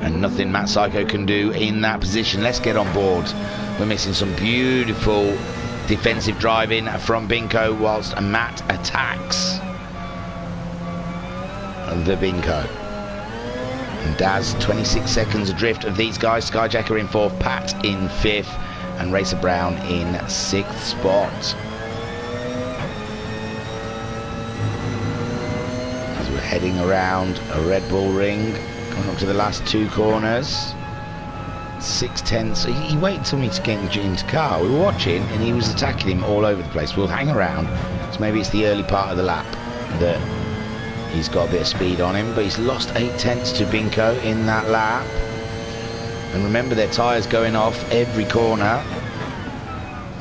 And nothing Matt Psycho can do in that position. Let's get on board. We're missing some beautiful defensive driving from Binko whilst Matt attacks. the Binko. And Daz 26 seconds adrift of these guys. Skyjacker in 4th, Pat in 5th, and Racer Brown in 6th spot. As we're heading around a Red Bull ring, coming up to the last 2 corners. 6/10. He waited till me to get into the car. We were watching and he was attacking him all over the place. We'll hang around. So maybe it's the early part of the lap that he's got a bit of speed on him, but he's lost 8/10 to Binko in that lap. And remember, their tyres going off every corner,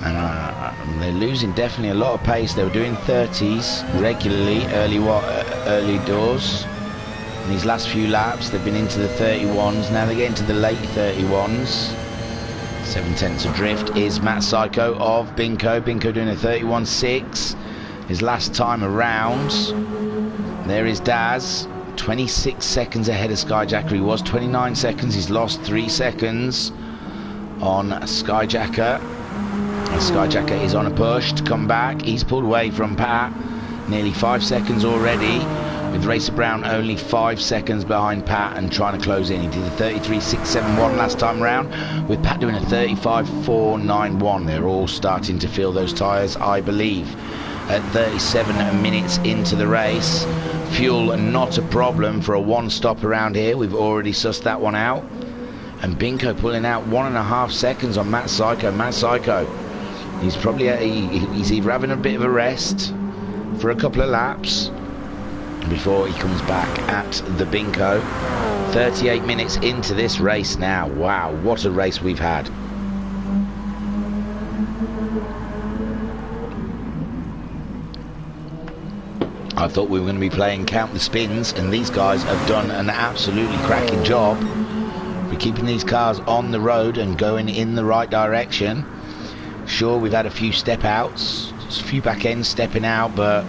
and they're losing definitely a lot of pace. They were doing 30s regularly early doors. In these last few laps they've been into the 31s. Now they get into the late 31s. 7/10 adrift is Matt Psycho of Binko. Binko doing a 31.6 his last time around. There is Daz, 26 seconds ahead of Skyjacker. He was 29 seconds. He's lost 3 seconds on Skyjacker. And Skyjacker is on a push to come back. He's pulled away from Pat. Nearly 5 seconds already, with Racer Brown only 5 seconds behind Pat and trying to close in. He did a 33.671 last time round, with Pat doing a 35.491. They're all starting to feel those tyres, I believe. At 37 minutes into the race, fuel not a problem for a one-stop around here. We've already sussed that one out. And Binko pulling out 1.5 seconds on Matt Psycho. Matt Psycho, he's probably he's either having a bit of a rest for a couple of laps before he comes back at the Binko. 38 minutes into this race now. Wow, what a race we've had. I thought we were going to be playing count the spins, and these guys have done an absolutely cracking job for keeping these cars on the road and going in the right direction. Sure, we've had a few step outs, a few back ends stepping out, but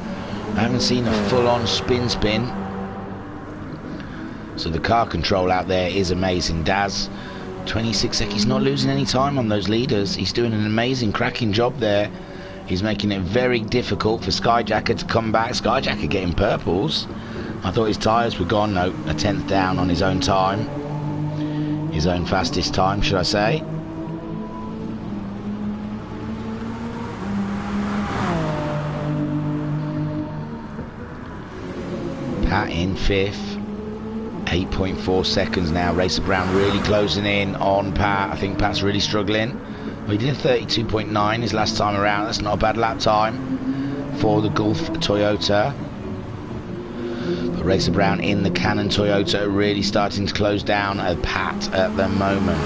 I haven't seen a full-on spin. So the car control out there is amazing. Daz, 26 seconds. He's not losing any time on those leaders. He's doing an amazing, cracking job there. He's making it very difficult for Skyjacker to come back. Skyjacker getting purples. I thought his tyres were gone. No, a 10th down on his own time. His own fastest time, should I say. Pat in 5th. 8.4 seconds now. Racer Brown really closing in on Pat. I think Pat's really struggling. Well, he did a 32.9 his last time around. That's not a bad lap time for the Gulf Toyota. But Racer Brown in the Canon Toyota really starting to close down at Pat at the moment.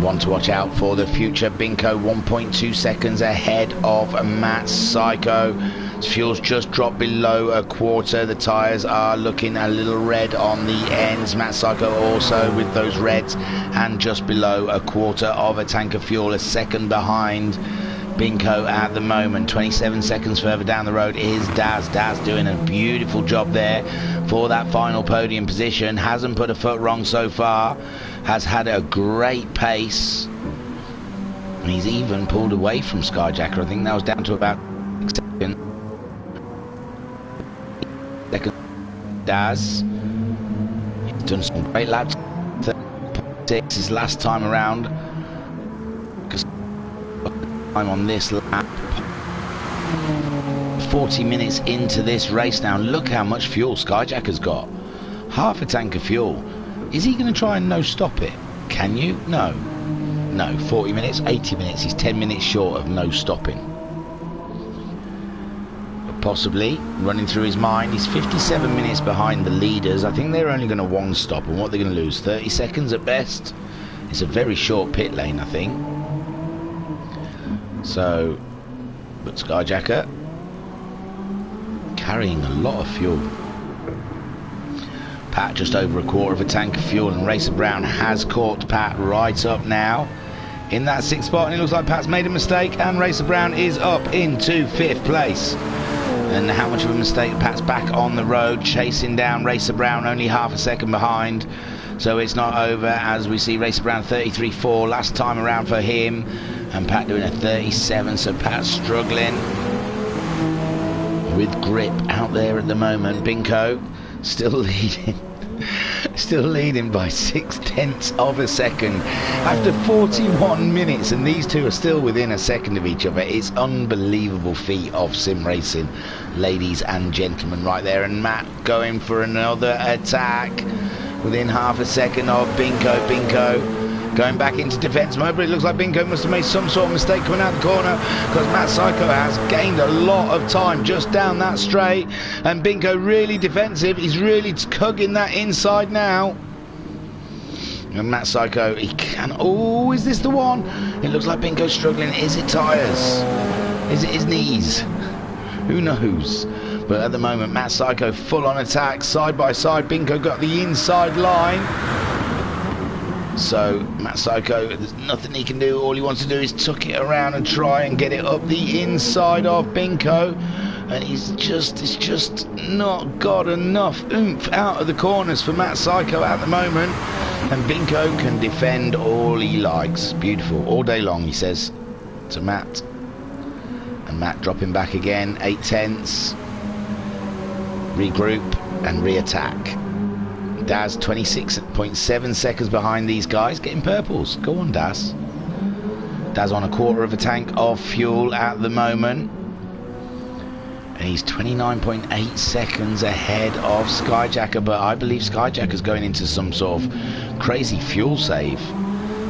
One to watch out for the future. Binko 1.2 seconds ahead of Matt Psycho. Fuel's just dropped below a quarter. The tyres are looking a little red on the ends. Matt Psycho also with those reds, and just below a quarter of a tank of fuel, a second behind Binko at the moment. 27 seconds further down the road is Daz. Daz doing a beautiful job there for that final podium position. Hasn't put a foot wrong so far. Has had a great pace. And he's even pulled away from Skyjacker. I think that was down to about 6 seconds. Daz, he's done some great laps. 36 his last time around. Because I'm on this lap. 40 minutes into this race now. Look how much fuel Skyjacker's got. Half a tank of fuel. Is he going to try and no stop it? Can you? No. No. 40 minutes, 80 minutes. He's 10 minutes short of no stopping. Possibly running through his mind, he's 57 minutes behind the leaders. I think they're only going to one stop, and what they're going to lose, 30 seconds at best. It's a very short pit lane, I think. So, but Skyjacker carrying a lot of fuel. Pat just over a quarter of a tank of fuel, and Racer Brown has caught Pat right up now in that 6th spot, and it looks like Pat's made a mistake, and Racer Brown is up into 5th place. And how much of a mistake? Pat's back on the road, chasing down Racer Brown, only half a second behind. So it's not over, as we see Racer Brown 33.4 last time around for him, and Pat doing a 37. So Pat's struggling with grip out there at the moment. Binko Still leading. Still leading by 0.6 of a second after 41 minutes, and these two are still within a second of each other. It's unbelievable feat of sim racing, ladies and gentlemen, right there. And Matt going for another attack within half a second of Binko. Binko going back into defence mode, but it looks like Binko must have made some sort of mistake coming out the corner, because Matt Psycho has gained a lot of time just down that straight, and Binko really defensive. He's really hugging that inside now. And Matt Psycho, he can... Oh, is this the one? It looks like Binko's struggling. Is it tyres? Is it his knees? Who knows? But at the moment, Matt Psycho full on attack, side by side. Binko got the inside line. So Matt Psycho, there's nothing he can do. All he wants to do is tuck it around and try and get it up the inside of Binko, and it's just not got enough oomph out of the corners for Matt Psycho at the moment. And Binko can defend all he likes. Beautiful, all day long, he says to Matt. And Matt dropping back again, 0.8. Regroup and re-attack. Daz 26.7 seconds behind these guys, getting purples. Go on, Daz. Daz on a quarter of a tank of fuel at the moment, and he's 29.8 seconds ahead of Skyjacker. But I believe Skyjacker's going into some sort of crazy fuel save.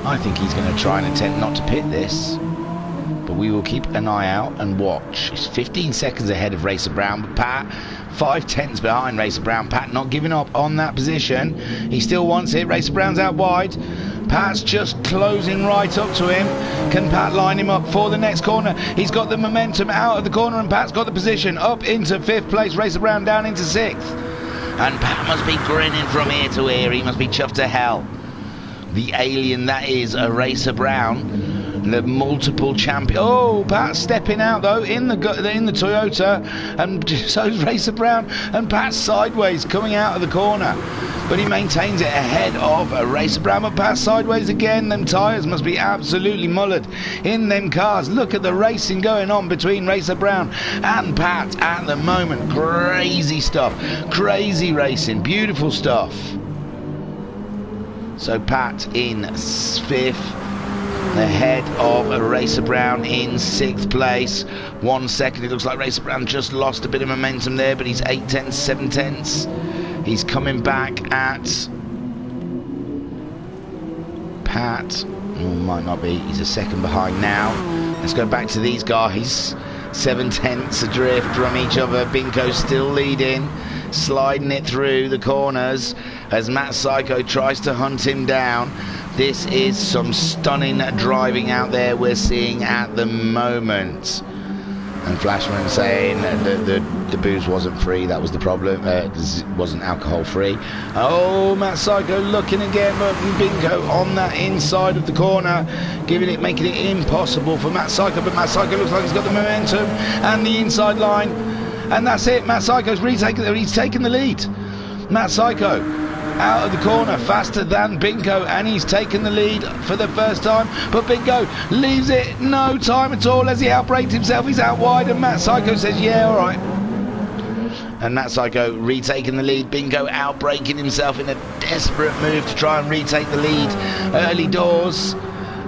I think he's going to try and attempt not to pit this, but we will keep an eye out and watch. He's 15 seconds ahead of Racer Brown, but Pat 0.5 behind Racer Brown. Pat not giving up on that position. He still wants it. Racer Brown's out wide. Pat's just closing right up to him. Can Pat line him up for the next corner? He's got the momentum out of the corner, and Pat's got the position up into 5th place. Racer Brown down into 6th. And Pat must be grinning from ear to ear. He must be chuffed to hell. The alien that is a Racer Brown, the multiple champion. Oh, Pat's stepping out though in the Toyota, and so's Racer Brown, and Pat's sideways coming out of the corner, but he maintains it ahead of a Racer Brown. But Pat's sideways again. Them tyres must be absolutely mullered in them cars. Look at the racing going on between Racer Brown and Pat at the moment. Crazy stuff, crazy racing, beautiful stuff. So Pat in 5th, ahead of a Racer Brown in 6th place. 1 second. It looks like Racer Brown just lost a bit of momentum there, but he's 0.8, 0.7. He's coming back at Pat. Oh, might not be. He's a second behind now. Let's go back to these guys. 0.7 adrift from each other. Binko's still leading, sliding it through the corners as Matt Psycho tries to hunt him down. This is some stunning driving out there we're seeing at the moment. And Flashman saying that the booze wasn't free, that was the problem. It wasn't alcohol free. Oh, Matt Psycho looking again, but Binko on that inside of the corner, making it impossible for Matt Psycho. But Matt Psycho looks like he's got the momentum and the inside line, and that's it. Matt Psycho's he's taken the lead. Matt Psycho out of the corner faster than Binko, and he's taken the lead for the first time. But Binko leaves it no time at all as he outbraked himself. He's out wide, and Matt Psycho says, yeah, all right. And Matt Psycho retaking the lead. Binko outbraking himself in a desperate move to try and retake the lead early doors.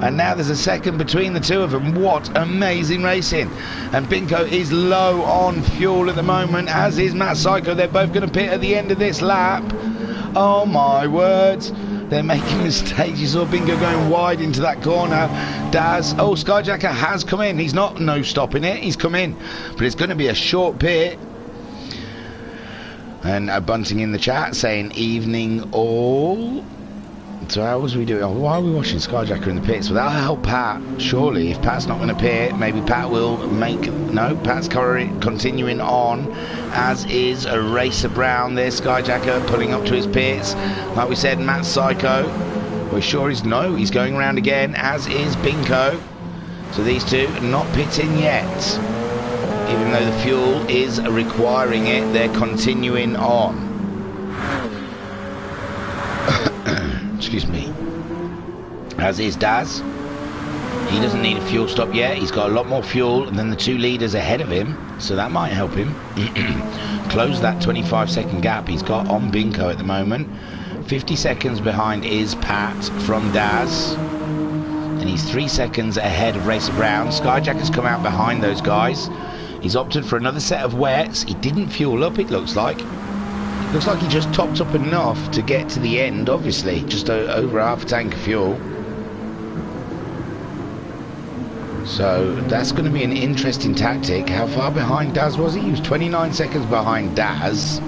And now there's a second between the two of them. What amazing racing. And Binko is low on fuel at the moment, as is Matt Psycho. They're both going to pit at the end of this lap. Oh my words, they're making mistakes. You saw Binko going wide into that corner. Daz, oh, Skyjacker has come in. He's not no stopping it, he's come in, but it's going to be a short pit. And Bunting in the chat saying evening all. So how was we doing? Oh, why are we watching Skyjacker in the pits? Well, that'll help Pat, surely. If Pat's not going to pit, maybe Pat will make... No, Pat's continuing on, as is a Racer Brown there. Skyjacker pulling up to his pits. Like we said, Matt Psycho, we're sure he's going around again, as is Binko. So these two are not pitting yet. Even though the fuel is requiring it, they're continuing on. Excuse me. As is Daz. He doesn't need a fuel stop yet. He's got a lot more fuel than the two leaders ahead of him, so that might help him close that 25-second gap he's got on Binko at the moment. 50 seconds behind is Pat from Daz, and he's 3 seconds ahead of Racer Brown. Skyjacker's come out behind those guys. He's opted for another set of wets. He didn't fuel up, it looks like. Looks like he just topped up enough to get to the end, obviously. Just over half a tank of fuel. So that's going to be an interesting tactic. How far behind Daz was he? He was 29 seconds behind Daz.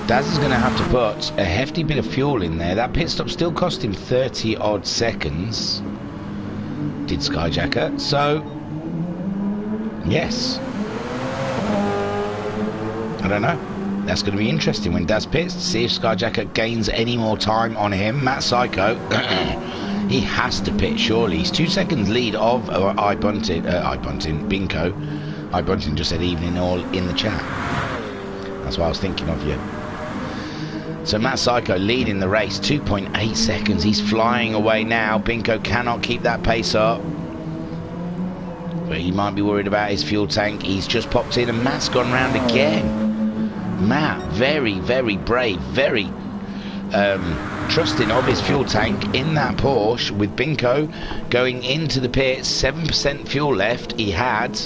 Daz is going to have to put a hefty bit of fuel in there. That pit stop still cost him 30 odd seconds. Did Skyjacker. So, yes. I don't know. That's going to be interesting when Daz pits to see if Skyjacker gains any more time on him. Matt Psycho, he has to pit surely. He's 2 seconds lead of Binko. iBunting just said evening all in the chat. That's what I was thinking of you. So Matt Psycho leading the race, 2.8 seconds. He's flying away now. Binko cannot keep that pace up. But he might be worried about his fuel tank. He's just popped in and Matt's gone round again. Matt, very, very brave, very trusting of his fuel tank in that Porsche with Binko going into the pit. 7% fuel left he had,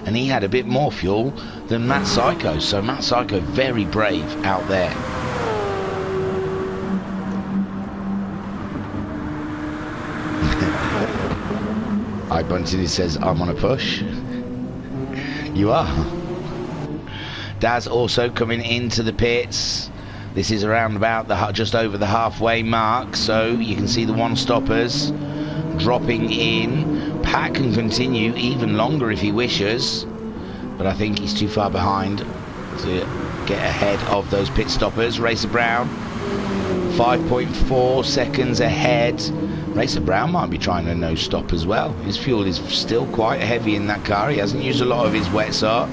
and he had a bit more fuel than Matt Psycho. So Matt Psycho very brave out there. iBunting says, I'm on a push. You are. Daz also coming into the pits. This is around about just over the halfway mark, so you can see the one stoppers dropping in. Pat can continue even longer if he wishes, but I think he's too far behind to get ahead of those pit stoppers. Racer Brown 5.4 seconds ahead. Racer Brown might be trying to no stop as well. His fuel is still quite heavy in that car. He hasn't used a lot of his wets up.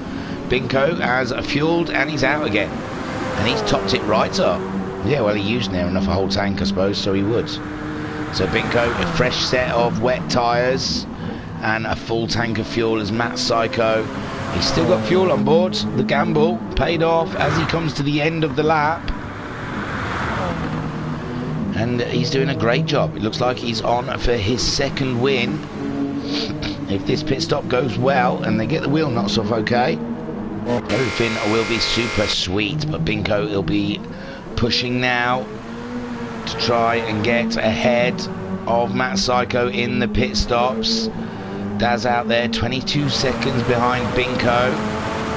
Binko has fueled and he's out again, and he's topped it right up. Yeah, well, he used near enough a whole tank, I suppose, so he would. So Binko, a fresh set of wet tyres and a full tank of fuel as Matt Psycho. He's still got fuel on board. The gamble paid off as he comes to the end of the lap, and he's doing a great job. It looks like he's on for his second win. If this pit stop goes well and they get the wheel nuts off okay, everything will be super sweet. But Binko will be pushing now to try and get ahead of Matt Psycho in the pit stops. Daz out there 22 seconds behind Binko,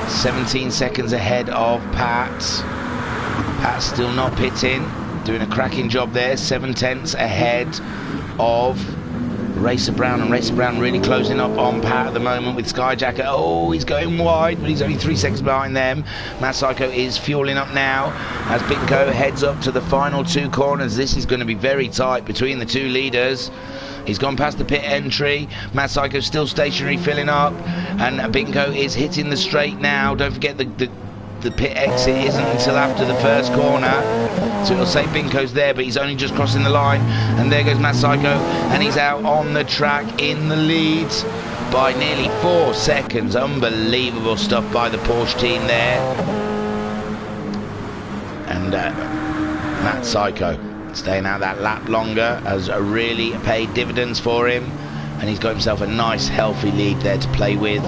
17 seconds ahead of Pat. Pat's still not pitting, doing a cracking job there. 7/10 ahead of Racer Brown, and Racer Brown really closing up on Pat at the moment with Skyjacker. Oh, he's going wide, but he's only 3 seconds behind them. Matt Psycho is fueling up now as Binko heads up to the final 2 corners. This is going to be very tight between the 2 leaders. He's gone past the pit entry. Matt Psycho's still stationary, filling up, and Binko is hitting the straight now. Don't forget the pit exit isn't until after the first corner, so it'll say Binko's there, but he's only just crossing the line. And there goes Matt Psycho, and he's out on the track in the lead by nearly 4 seconds. Unbelievable stuff by the Porsche team there. And Matt Psycho staying out that lap longer has really paid dividends for him, and he's got himself a nice healthy lead there to play with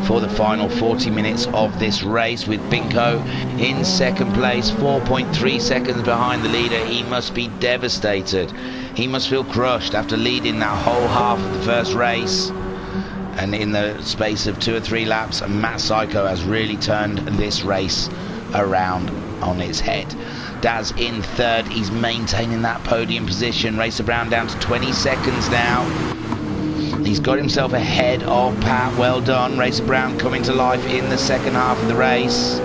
for the final 40 minutes of this race, with Binko in second place, 4.3 seconds behind the leader. He must be devastated. He must feel crushed after leading that whole half of the first race, and in the space of 2 or 3 laps, Matt Psycho has really turned this race around on its head. Daz in third, he's maintaining that podium position. Racer Brown down to 20 seconds now. He's got himself ahead of Pat. Well done. Racer Brown coming to life in the second half of the race,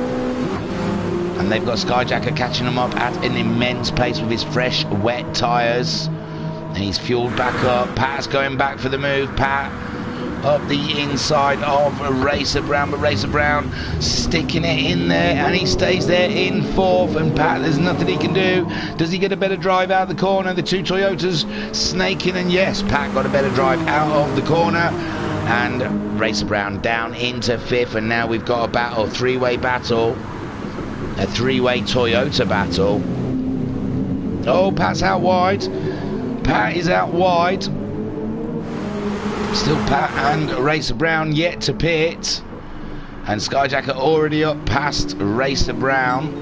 and they've got Skyjacker catching them up at an immense pace with his fresh wet tyres, and he's fueled back up. Pat's going back for the move. Pat up the inside of Racer Brown, but Racer Brown sticking it in there, and he stays there in 4th, and Pat, there's nothing he can do. Does he get a better drive out of the corner? The two Toyotas snaking, and yes, Pat got a better drive out of the corner, and Racer Brown down into 5th, and now we've got a battle, three-way battle, a three-way Toyota battle. Oh, Pat's out wide. Pat is out wide. Still Pat and Racer Brown yet to pit. And Skyjacker already up past Racer Brown.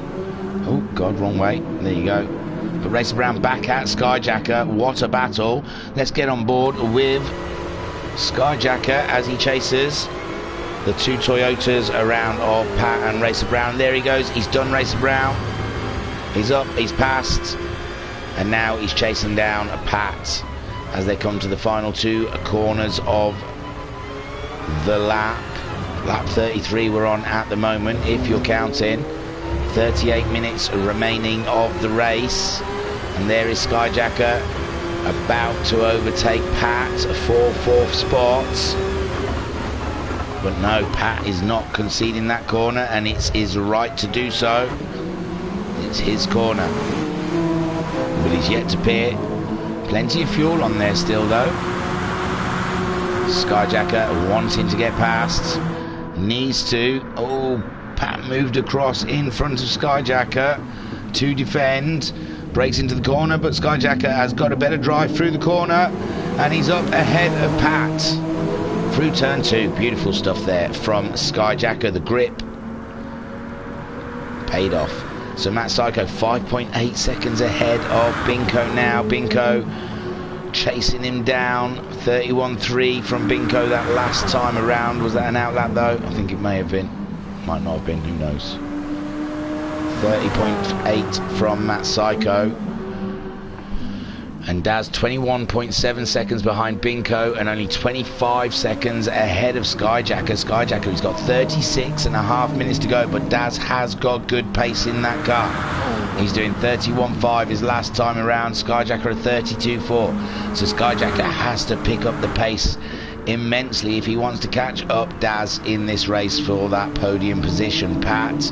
Oh, God, wrong way. There you go. But Racer Brown back at Skyjacker. What a battle. Let's get on board with Skyjacker as he chases the two Toyotas around of Pat and Racer Brown. There he goes. He's done Racer Brown. He's up. He's passed. And now he's chasing down Pat as they come to the final two corners of the lap. Lap 33 we're on at the moment, if you're counting. 38 minutes remaining of the race. And there is Skyjacker about to overtake Pat for 4th spot. But no, Pat is not conceding that corner, and it's his right to do so. It's his corner. But he's yet to pit. Plenty of fuel on there still though. Skyjacker wanting to get past. Needs to. Oh, Pat moved across in front of Skyjacker to defend. Breaks into the corner, but Skyjacker has got a better drive through the corner, and he's up ahead of Pat through turn 2. Beautiful stuff there from Skyjacker. The grip paid off. So Matt Psycho 5.8 seconds ahead of Binko now. Binko chasing him down. 31.3 from Binko that last time around. Was that an outlap though? I think it may have been. Might not have been, who knows. 30.8 from Matt Psycho. And Daz 21.7 seconds behind Binko, and only 25 seconds ahead of Skyjacker. Skyjacker, who's got 36.5 minutes to go, but Daz has got good pace in that car. He's doing 31.5 his last time around. Skyjacker at 32.4. So Skyjacker has to pick up the pace immensely if he wants to catch up Daz in this race for that podium position. Pat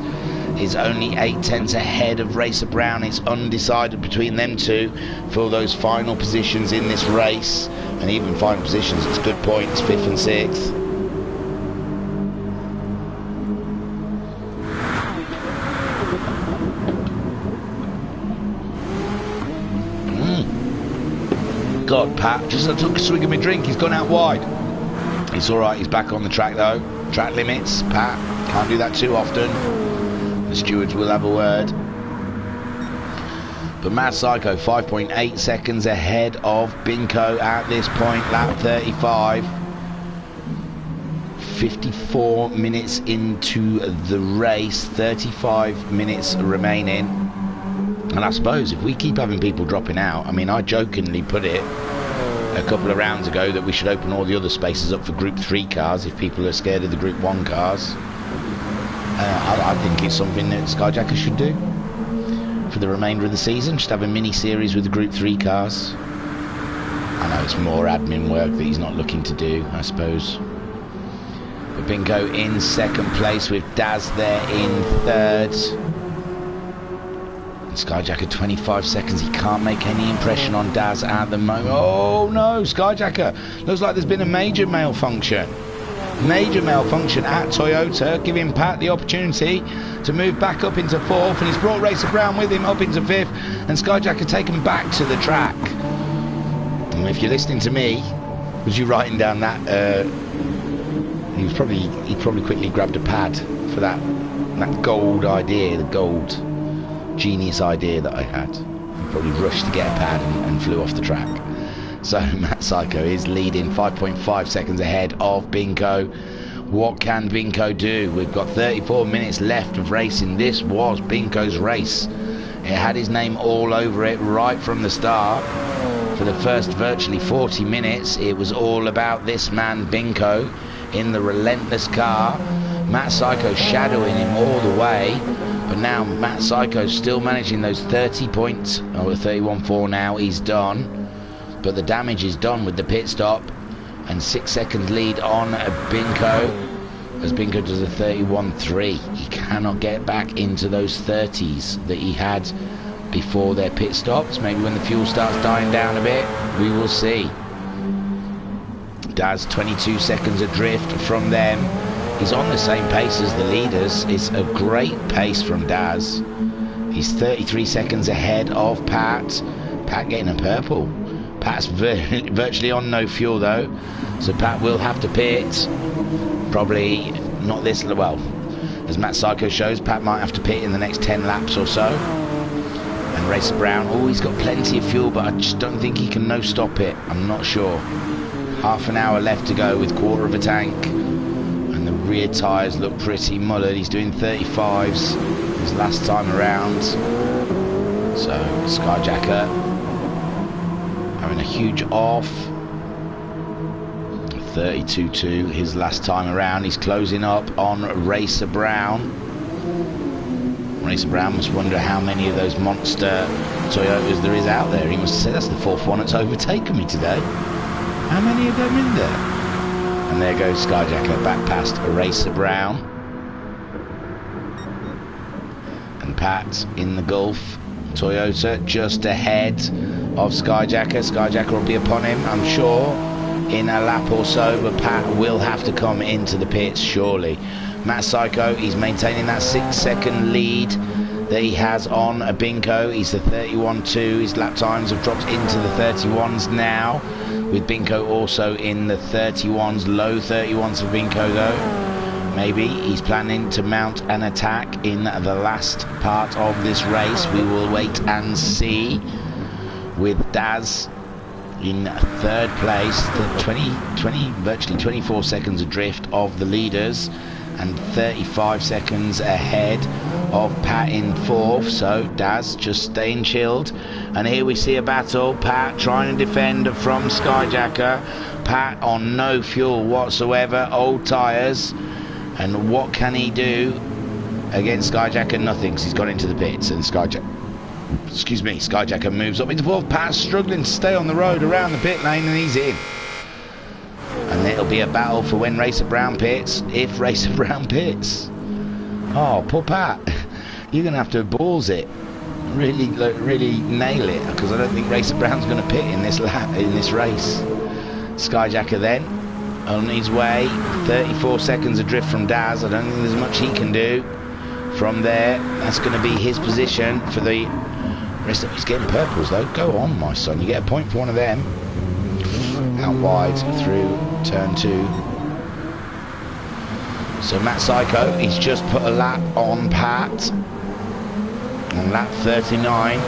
is only 8/10 ahead of Racer Brown. It's undecided between them two for those final positions in this race, and even final positions, it's good points, 5th and 6th. God, Pat, just I took a swig of my drink, he's gone out wide. It's alright, he's back on the track though. Track limits, Pat, can't do that too often. The stewards will have a word. But Mad Psycho 5.8 seconds ahead of Binko at this point, lap 35. 54 minutes into the race, 35 minutes remaining. And I suppose if we keep having people dropping out, I mean, I jokingly put it a couple of rounds ago that we should open all the other spaces up for Group 3 cars if people are scared of the Group 1 cars. I think it's something that Skyjacker should do for the remainder of the season. Just have a mini-series with the Group 3 cars. I know it's more admin work that he's not looking to do, I suppose. But Binko in 2nd place with Daz there in 3rd. And Skyjacker 25 seconds. He can't make any impression on Daz at the moment. Oh no, Skyjacker. Looks like there's been a major malfunction. Major malfunction at Toyota, giving Pat the opportunity to move back up into 4th, and he's brought Racer Brown with him up into 5th, and Skyjacker taken back to the track. And if you're listening to me, was you writing down that? He probably quickly grabbed a pad for that gold idea, the gold genius idea that I had. He probably rushed to get a pad and flew off the track. So Matt Psycho is leading 5.5 seconds ahead of Binko. What can Binko do? We've got 34 minutes left of racing. This was Binko's race. It had his name all over it right from the start. For the first virtually 40 minutes, it was all about this man Binko in the relentless car. Matt Psycho shadowing him all the way. But now Matt Psycho's still managing those 30 points. Oh, 31.4 now, he's done. But the damage is done with the pit stop. and 6 seconds lead on Binko, as Binko does a 31.3. He cannot get back into those 30s that he had before their pit stops. Maybe when the fuel starts dying down a bit, we will see. Daz 22 seconds adrift from them. He's on the same pace as the leaders. It's a great pace from Daz. He's 33 seconds ahead of Pat. Pat getting a purple. Pat's virtually on no fuel though, so Pat will have to pit. Probably not this, well, as Matt Psycho shows, Pat might have to pit in the next 10 laps or so. And Racer Brown, oh, he's got plenty of fuel, but I just don't think he can no stop it. I'm not sure. Half an hour left to go with quarter of a tank, and the rear tyres look pretty mullered. He's doing 35s his last time around. So Skyjacker having a huge off. 32.2 his last time around. He's closing up on Racer Brown. Racer Brown must wonder how many of those monster Toyotas there is out there. He must say, that's the fourth one that's overtaken me today. How many of them in there? And there goes Skyjacker back past Racer Brown. And Pat in the Gulf Toyota just ahead of Skyjacker. Skyjacker will be upon him, I'm sure, in a lap or so, but Pat will have to come into the pits surely. Matt Psycho, he's maintaining that 6 second lead that he has on Binko. He's the 31.2. His lap times have dropped into the 31s now, with Binko also in the 31s, low 31s for Binko though. Maybe he's planning to mount an attack in the last part of this race. We will wait and see, with Daz in third place, the virtually 24 seconds adrift of the leaders, and 35 seconds ahead of Pat in fourth. So Daz just staying chilled, and here we see a battle. Pat trying to defend from Skyjacker. Pat on no fuel whatsoever, old tyres, and what can he do against Skyjacker? Nothing, because he's got into the pits, and Skyjacker moves up into fourth. Pat's struggling to stay on the road around the pit lane, and he's in. And it'll be a battle for when Racer Brown pits, if Racer Brown pits. Oh, poor Pat. You're going to have to balls it. Really nail it, because I don't think Racer Brown's going to pit in this race. Skyjacker then, on his way. 34 seconds adrift from Daz. I don't think there's much he can do from there. That's going to be his position for the rest of. He's getting purples though. Go on, my son. You get a point for one of them. Out wide through turn 2. So Matt Psycho, he's just put a lap on Pat on lap 39,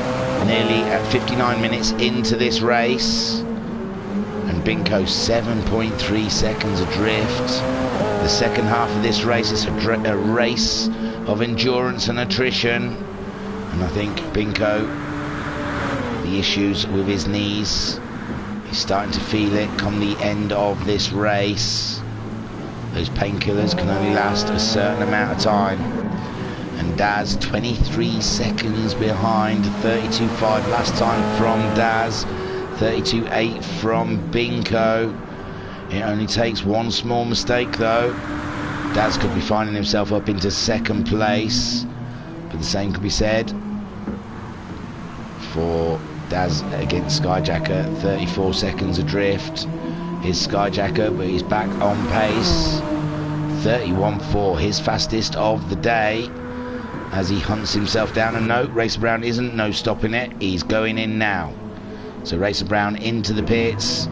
nearly at 59 minutes into this race, and Binko 7.3 seconds adrift. The second half of this race is a race of endurance and attrition, and I think Binko, the issues with his knees, he's starting to feel it come the end of this race. Those painkillers can only last a certain amount of time. And Daz 23 seconds behind, 32.5 last time from Daz, 32.8 from Binko. It only takes one small mistake though. Daz could be finding himself up into second place, but the same could be said for Daz against Skyjacker. 34 seconds adrift is Skyjacker, but he's back on pace. 31.4, his fastest of the day, as he hunts himself down. And no, Racer Brown isn't no stopping it, he's going in now. So Racer Brown into the pits,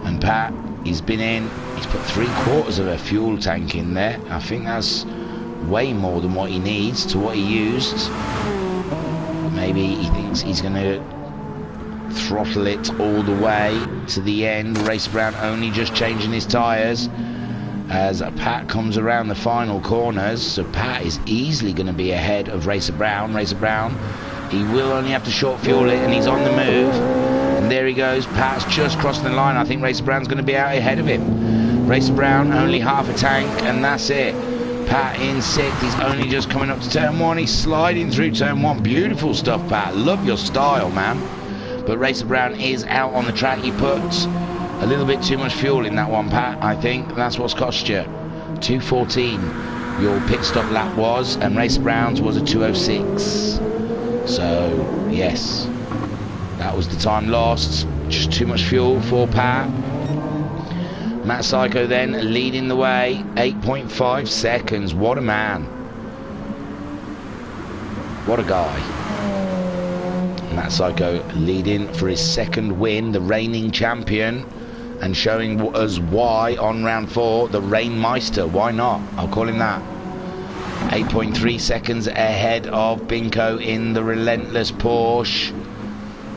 and Pat, he's been in, he's put 3/4 of a fuel tank in there. I think that's way more than what he needs to what he used. Maybe he thinks he's going to throttle it all the way to the end. Racer Brown only just changing his tyres as Pat comes around the final corners. So Pat is easily going to be ahead of Racer Brown. Racer Brown, he will only have to short fuel it, and he's on the move. And there he goes. Pat's just crossing the line. I think Racer Brown's going to be out ahead of him. Racer Brown only half a tank, and that's it. Pat in 6th. He's only just coming up to turn 1. He's sliding through turn 1. Beautiful stuff, Pat. Love your style, man. But Racer Brown is out on the track. He put A little bit too much fuel in that one, Pat. I think that's what's cost you. 2:14 your pit stop lap was, and Racer Brown's was a 2:06. So yes, that was the time lost. Just too much fuel for Pat. Matt Psycho then leading the way, 8.5 seconds. What a man. What a guy. Matt Psycho leading for his second win, the reigning champion, and showing us why on round 4, the Rainmeister. Why not? I'll call him that. 8.3 seconds ahead of Binko in the relentless Porsche.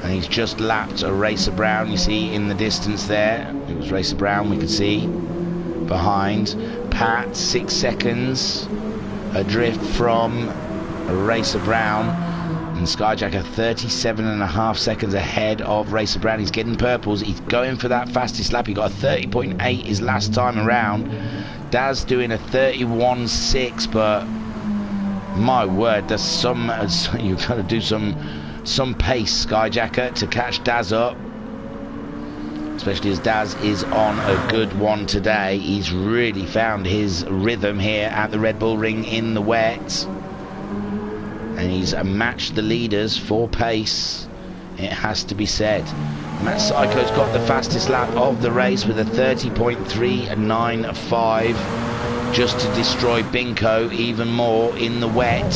And he's just lapped a Racer Brown, you see in the distance there. It was Racer Brown we could see behind. Pat, 6 seconds adrift from Racer Brown. And Skyjacker 37.5 seconds ahead of Racer Brown. He's getting purples. He's going for that fastest lap. He got a 30.8 his last time around. Daz doing a 31.6, but my word, there's some you've got to do some pace, Skyjacker, to catch Daz up, especially as Daz is on a good one today. He's really found his rhythm here at the Red Bull Ring in the wet, and he's matched the leaders for pace, it has to be said. Matt Psycho's got the fastest lap of the race with a 30.395, just to destroy Binko even more in the wet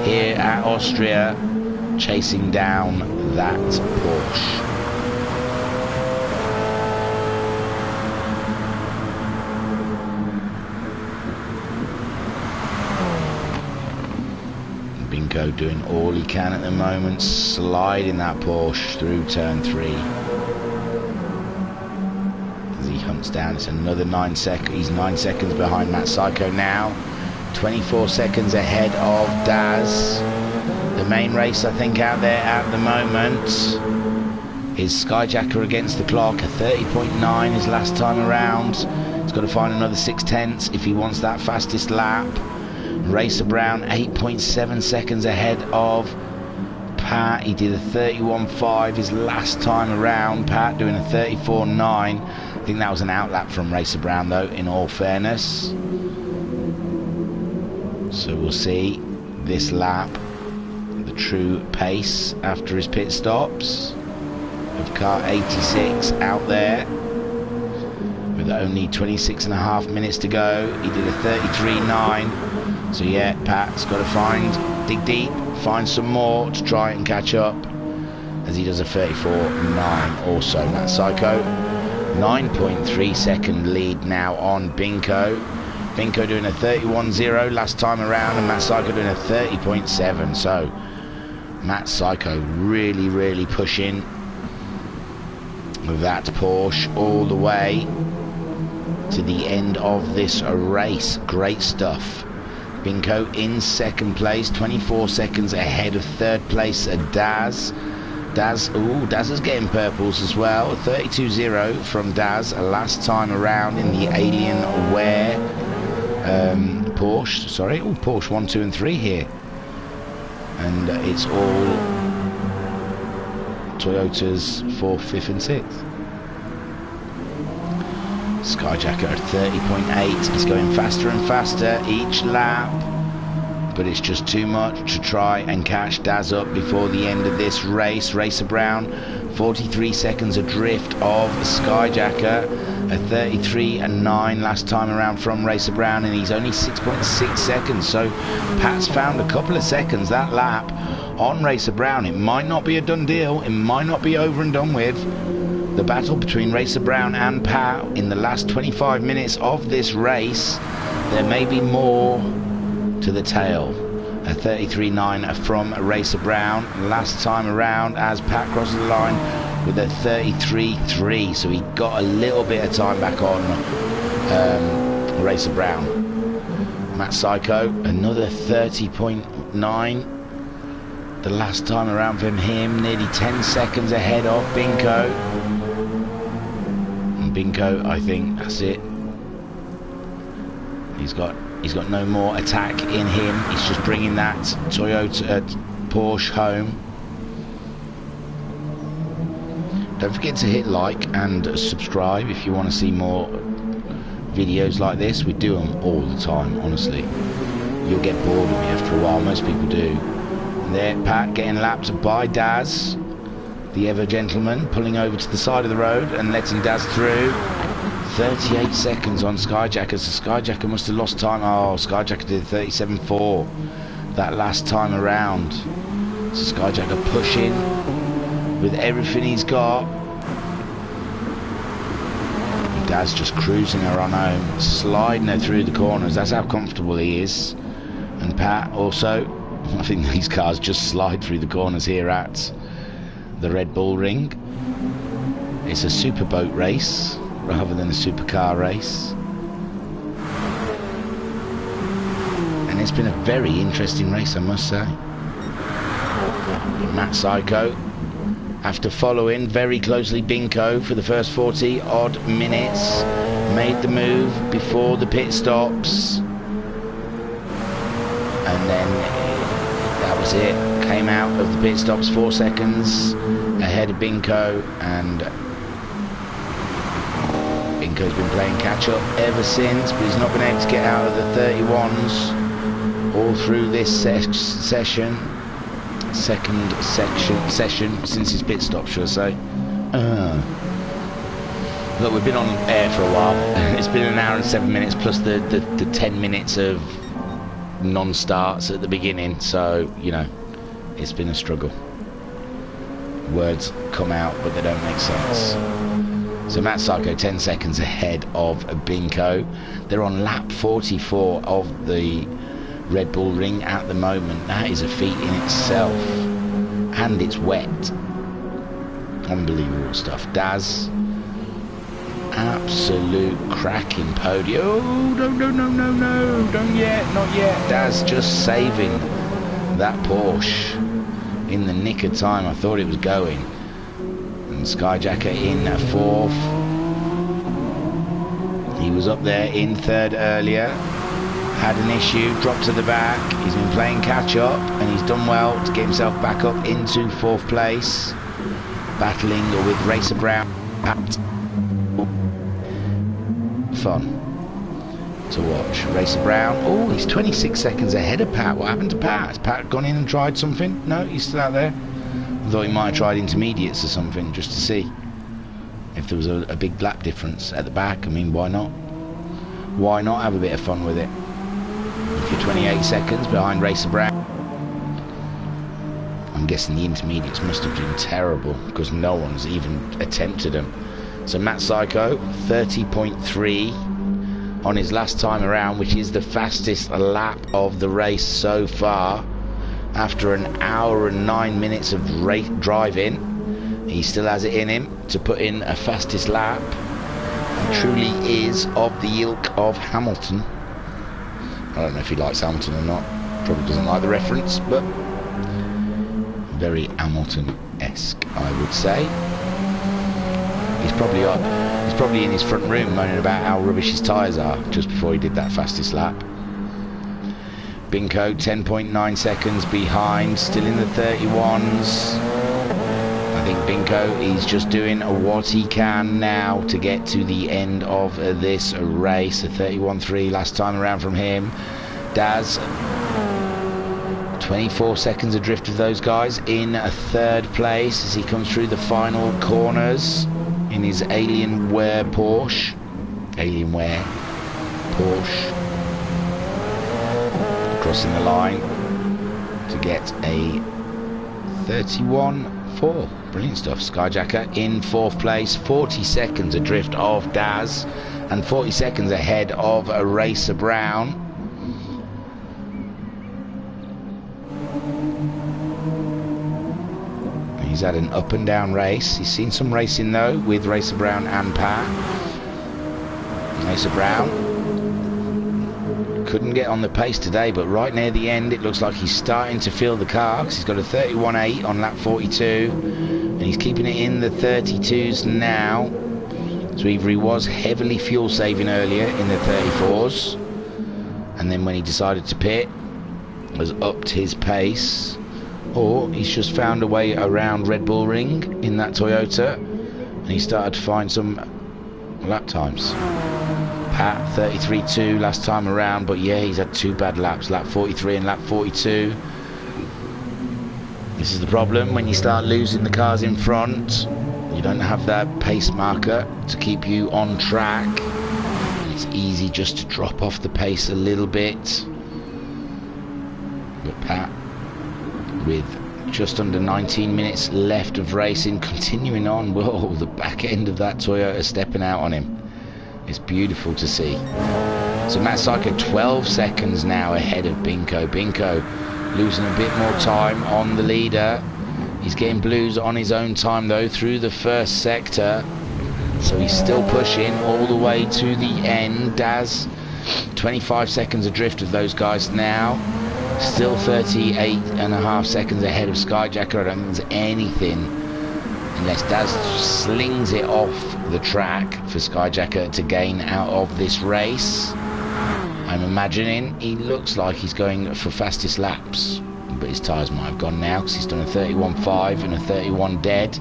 here at Austria, chasing down that Porsche. Binko doing all he can at the moment, sliding that Porsche through turn 3. As he hunts down, it's another 9 seconds. He's 9 seconds behind Matt Psycho now. 24 seconds ahead of Daz. The main race, I think, out there at the moment is Skyjacker against the clock. A 30.9 his last time around. He's got to find another 6/10 if he wants that fastest lap. Racer Brown 8.7 seconds ahead of Pat. He did a 31.5 his last time around. Pat doing a 34.9. I think that was an outlap from Racer Brown though, in all fairness. So we'll see this lap the true pace after his pit stops of car 86 out there with only 26.5 minutes to go. He did a 33.9. So yeah, Pat's got to dig deep, find some more to try and catch up, as he does a 34.9 also. Matt Psycho, 9.3 second lead now on Binko. Binko doing a 31.0 last time around, and Matt Psycho doing a 30.7. So Matt Psycho really pushing that Porsche all the way to the end of this race. Great stuff. Binko in second place, 24 seconds ahead of third place Daz. Daz is getting purples as well. 32.0 from Daz last time around in the Alienware Porsche. Sorry, Porsche 1, 2 and 3 here. And it's all Toyotas 4th, 5th and 6th. Skyjacker at 30.8. He's going faster and faster each lap, but it's just too much to try and catch Daz up before the end of this race. Racer Brown 43 seconds adrift of Skyjacker, a 33.9 last time around from Racer Brown, and he's only 6.6 seconds. So Pat's found a couple of seconds that lap on Racer Brown. It might not be a done deal, it might not be over and done with. The battle between Racer Brown and Pat in the last 25 minutes of this race, there may be more to the tale. A 33.9 from Racer Brown last time around, as Pat crosses the line with a 33.3. So he got a little bit of time back on Racer Brown. Matt Psycho, another 30.9. The last time around from him, nearly 10 seconds ahead of Binko. Binko, I think that's it. He's got no more attack in him. He's just bringing that Toyota Porsche home. Don't forget to hit like and subscribe if you want to see more videos like this. We do them all the time, honestly. You'll get bored of me after a while, most people do. And there, Pat getting lapped by Daz, the ever gentleman, pulling over to the side of the road and letting Daz through. 38 seconds on Skyjacker, so Skyjacker must have lost time. Oh, Skyjacker did 37.4 that last time around. So Skyjacker pushing with everything he's got. Daz just cruising her on home, sliding her through the corners. That's how comfortable he is. And Pat also, I think these cars just slide through the corners here at the Red Bull Ring. It's a super boat race rather than a supercar race. And it's been a very interesting race, I must say. Matt Psycho, after following very closely Binko for the first 40 odd minutes, made the move before the pit stops. And then that was it. Came out of the pit stops 4 seconds ahead of Binko, and Binko's been playing catch up ever since, but he's not been able to get out of the 31s all through this session since his pit stop, should I say. Look, we've been on air for a while. It's been an hour and 7 minutes plus the 10 minutes of non-starts at the beginning, so you know, it's been a struggle. Words come out but they don't make sense. So Matt Sarko 10 seconds ahead of Binko. They're on lap 44 of the Red Bull Ring at the moment. That is a feat in itself, and it's wet. Unbelievable stuff. Daz, absolute cracking podium. Oh, no, don't yet, not yet. Daz just saving that Porsche in the nick of time. I thought it was going. And Skyjacker in fourth. He was up there in third earlier. Had an issue, dropped to the back. He's been playing catch up and he's done well to get himself back up into fourth place, battling with Racer Brown. Fun to watch. Racer Brown, oh, he's 26 seconds ahead of Pat. What happened to Pat? Has Pat gone in and tried something? No, he's still out there. I thought he might have tried intermediates or something just to see if there was a big lap difference at the back. I mean, why not? Why not have a bit of fun with it? If you're 28 seconds behind Racer Brown, I'm guessing the intermediates must have been terrible because no one's even attempted them. So Matt Psycho 30.3 on his last time around, which is the fastest lap of the race so far. After an hour and 9 minutes of driving, he still has it in him to put in a fastest lap. He truly is of the ilk of Hamilton. I don't know if he likes Hamilton or not. Probably doesn't like the reference, but very Hamilton-esque, I would say. He's probably in his front room moaning about how rubbish his tyres are just before he did that fastest lap. Binko 10.9 seconds behind, still in the 31s. I think Binko is just doing what he can now to get to the end of this race. A 31.3 last time around from him. Daz 24 seconds adrift of those guys in a third place as he comes through the final corners in his Alienware Porsche. Crossing the line to get a 31.4. Brilliant stuff. Skyjacker in fourth place, 40 seconds adrift of Daz and 40 seconds ahead of Racer Brown. He's had an up and down race. He's seen some racing though with Racer Brown and Pat. Racer Brown couldn't get on the pace today, but right near the end it looks like he's starting to feel the car because he's got a 31.8 on lap 42 and he's keeping it in the 32s now. So either he was heavily fuel saving earlier in the 34s and then when he decided to pit has upped his pace, or he's just found a way around Red Bull Ring in that Toyota and he started to find some lap times. Pat 33.2 last time around, but yeah, he's had 2 bad laps, lap 43 and lap 42. This is the problem when you start losing the cars in front. You don't have that pace marker to keep you on track. It's easy just to drop off the pace a little bit. But Pat, with just under 19 minutes left of racing, continuing on. Whoa, the back end of that Toyota stepping out on him. It's beautiful to see. So Matt Psycho 12 seconds now ahead of Binko. Binko losing a bit more time on the leader. He's getting blues on his own time though through the first sector. So he's still pushing all the way to the end. Daz 25 seconds adrift of those guys now. Still 38.5 seconds ahead of Skyjacker. I don't think there's anything, unless Daz slings it off the track, for Skyjacker to gain out of this race. I'm imagining he looks like he's going for fastest laps, but his tyres might have gone now because he's done a 31.5 and a 31 dead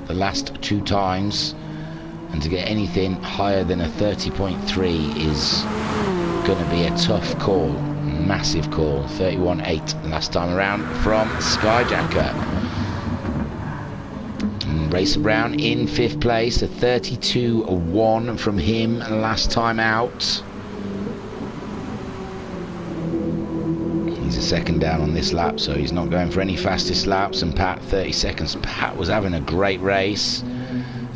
the last 2 times, and to get anything higher than a 30.3 is going to be a tough call. Massive call. 31.8 last time around from Skyjacker. And Racer Brown in 5th place, a 32.1 from him last time out. He's a second down on this lap, so he's not going for any fastest laps. And Pat 30 seconds. Pat was having a great race.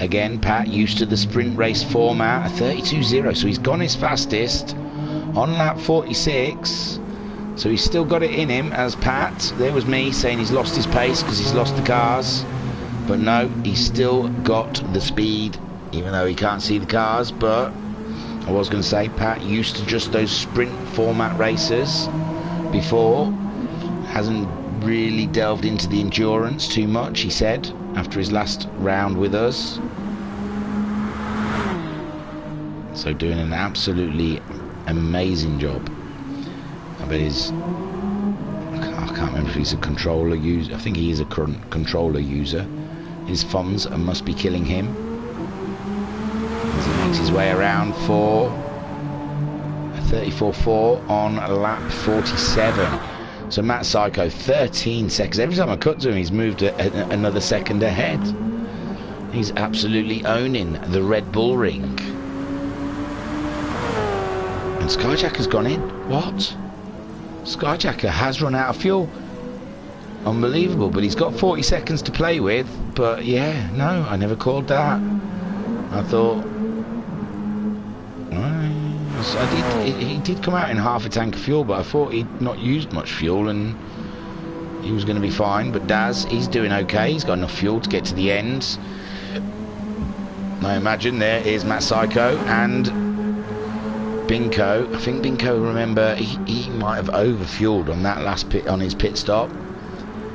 Again, Pat used to the sprint race format, a 32.0, so he's gone his fastest on lap 46, so he's still got it in him as Pat. There was me saying he's lost his pace because he's lost the cars, but no, he's still got the speed even though he can't see the cars. But I was going to say Pat used to just those sprint format races before, hasn't really delved into the endurance too much, he said after his last round with us. So doing an absolutely amazing job. I bet he's, I can't remember if he's a controller user. I think he is a controller user. His thumbs must be killing him as he makes his way around for a 34.4 on lap 47. So Matt Psycho 13 seconds. Every time I cut to him, he's moved another second ahead. He's absolutely owning the Red Bull Ring. And Skyjacker's gone in. What? Skyjacker has run out of fuel. Unbelievable, but he's got 40 seconds to play with. But yeah, no, I never called that. I thought, he did come out in half a tank of fuel, but I thought he'd not used much fuel and he was going to be fine. But Daz, he's doing okay. He's got enough fuel to get to the end. I imagine there is Matt Psycho and Binko. I think Binko, remember, he might have overfueled on that last pit, on his pit stop,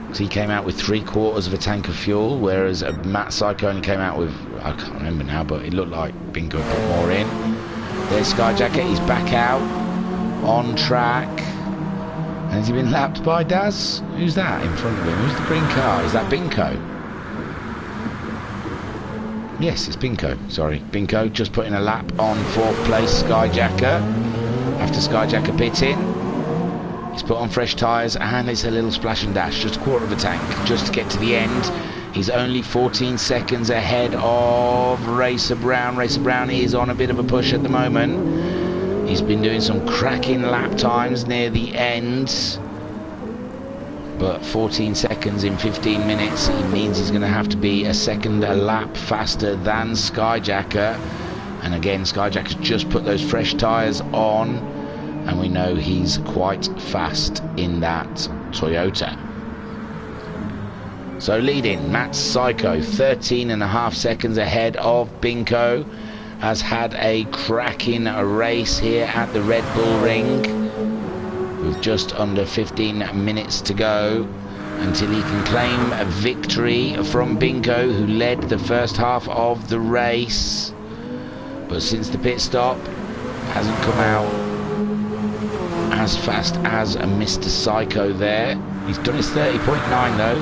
because he came out with 3/4 of a tank of fuel, whereas Matt Psycho only came out with, I can't remember now, but it looked like Binko put more in. There's Skyjacker, he's back out on track. And has he been lapped by Daz? Who's that in front of him? Who's the green car? Is that Binko? Yes, it's Binko, sorry. Binko just putting a lap on 4th place Skyjacker. After Skyjacker pitting, he's put on fresh tyres and it's a little splash and dash, just 1/4 of a tank, just to get to the end. He's only 14 seconds ahead of Racer Brown. Racer Brown is on a bit of a push at the moment. He's been doing some cracking lap times near the end. But 14 seconds in 15 minutes, it means he's going to have to be a second a lap faster than Skyjacker. And again, Skyjacker's just put those fresh tyres on, and we know he's quite fast in that Toyota. So leading, Matt Psycho, 13.5 seconds ahead of Binko, has had a cracking race here at the Red Bull Ring, with just under 15 minutes to go until he can claim a victory from Binko, who led the first half of the race, but since the pit stop hasn't come out as fast as Mr. Psycho there. He's done his 30.9 though.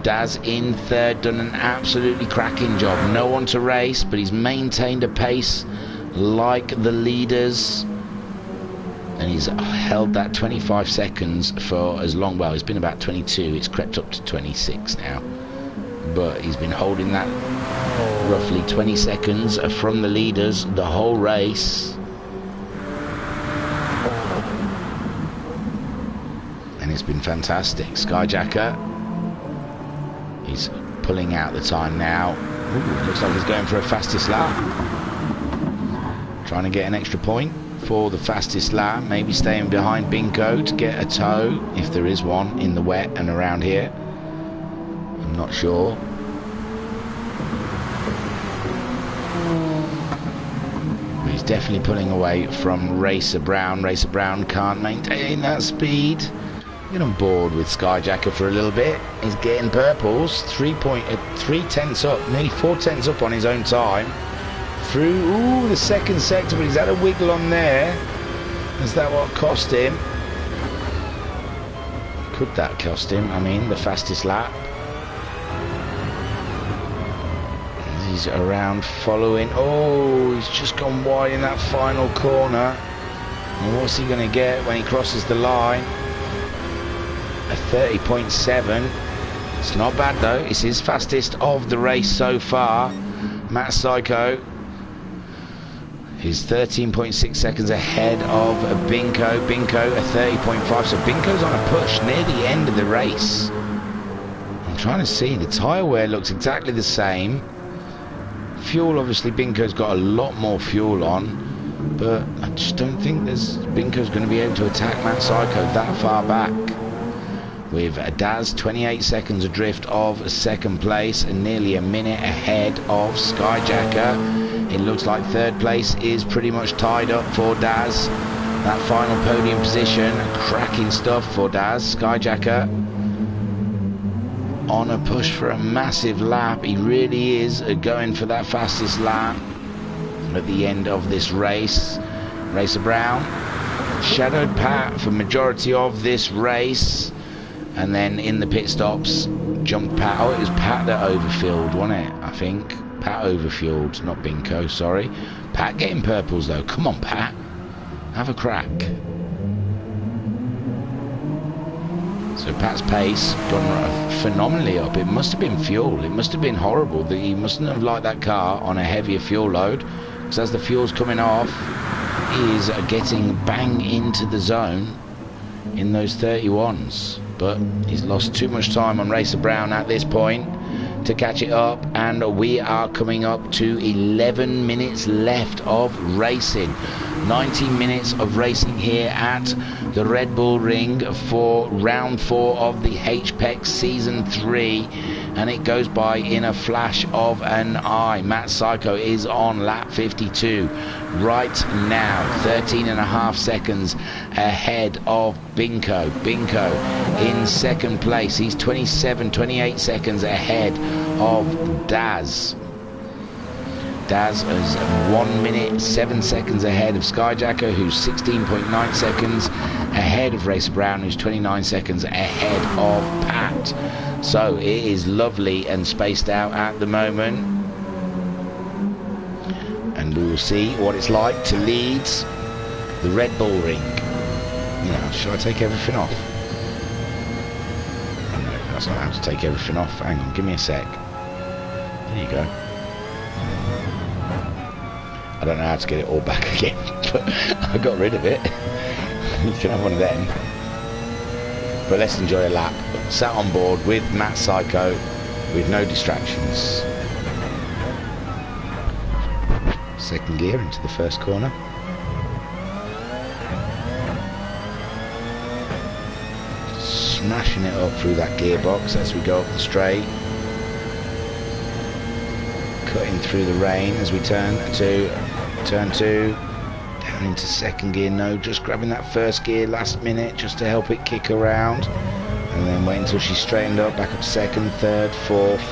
Daz in third, done an absolutely cracking job. No one to race, but he's maintained a pace like the leaders. And he's held that 25 seconds for as long. Well, it's been about 22. It's crept up to 26 now. But he's been holding that roughly 20 seconds from the leaders the whole race. And it's been fantastic. Skyjacker, he's pulling out the time now. Ooh, looks like he's going for a fastest lap. Trying to get an extra point for the fastest lap. Maybe staying behind Binko to get a tow, if there is one in the wet and around here. I'm not sure. But he's definitely pulling away from Racer Brown. Racer Brown can't maintain that speed. Get on board with Skyjacker for a little bit. He's getting purples. 3 tenths up, nearly 4 tenths up on his own time. Through the second sector, but he's had a wiggle on there. Is that what cost him? Could that cost him? I mean, the fastest lap. He's around following. Oh, he's just gone wide in that final corner. And what's he going to get when he crosses the line? A 30.7. It's not bad though. It's his fastest of the race so far. Matt Psycho is 13.6 seconds ahead of Binko. Binko a 30.5. So Binko's on a push near the end of the race. I'm trying to see. The tyre wear looks exactly the same. Fuel, obviously, Binko's got a lot more fuel on, but I just don't think Binko's going to be able to attack Matt Psycho that far back. With Daz 28 seconds adrift of second place and nearly a minute ahead of Skyjacker. It looks like third place is pretty much tied up for Daz. That final podium position, cracking stuff for Daz. Skyjacker on a push for a massive lap. He really is going for that fastest lap at the end of this race. Racer Brown shadowed Pat for majority of this race, and then in the pit stops jumped Pat. Oh, it was Pat that overfueled, wasn't it? I think Pat overfueled, not Binko, sorry. Pat getting purples though. Come on, Pat, have a crack. So Pat's pace gone phenomenally up. It must have been fuel. It must have been horrible. He mustn't have liked that car on a heavier fuel load, because as the fuel's coming off, he is getting bang into the zone in those 31s. But he's lost too much time on Racer Brown at this point to catch it up, and we are coming up to 11 minutes left of racing. 90 minutes of racing here at the Red Bull Ring for round 4 of the HPEC Season 3, and it goes by in a flash of an eye. Matt Psycho is on lap 52 right now, 13.5 seconds ahead of Binko. Binko in second place. He's 28 seconds ahead of Daz. Daz is 1 minute 7 seconds ahead of Skyjacker, who's 16.9 seconds ahead of Racer Brown, who's 29 seconds ahead of Pat. So it is lovely and spaced out at the moment, and we will see what it's like to lead the Red Bull Ring. Yeah, should I take everything off? No, that's not how to take everything off. Hang on, give me a sec. There you go. I don't know how to get it all back again, but I got rid of it. You can have one of them. But let's enjoy a lap. Sat on board with Matt Psycho with no distractions. Second gear into the first corner. Smashing it up through that gearbox as we go up the straight. Cutting through the rain as we turn two, down into second gear. No, just grabbing that first gear last minute just to help it kick around, and then wait until she's straightened up, back up to second, third, fourth,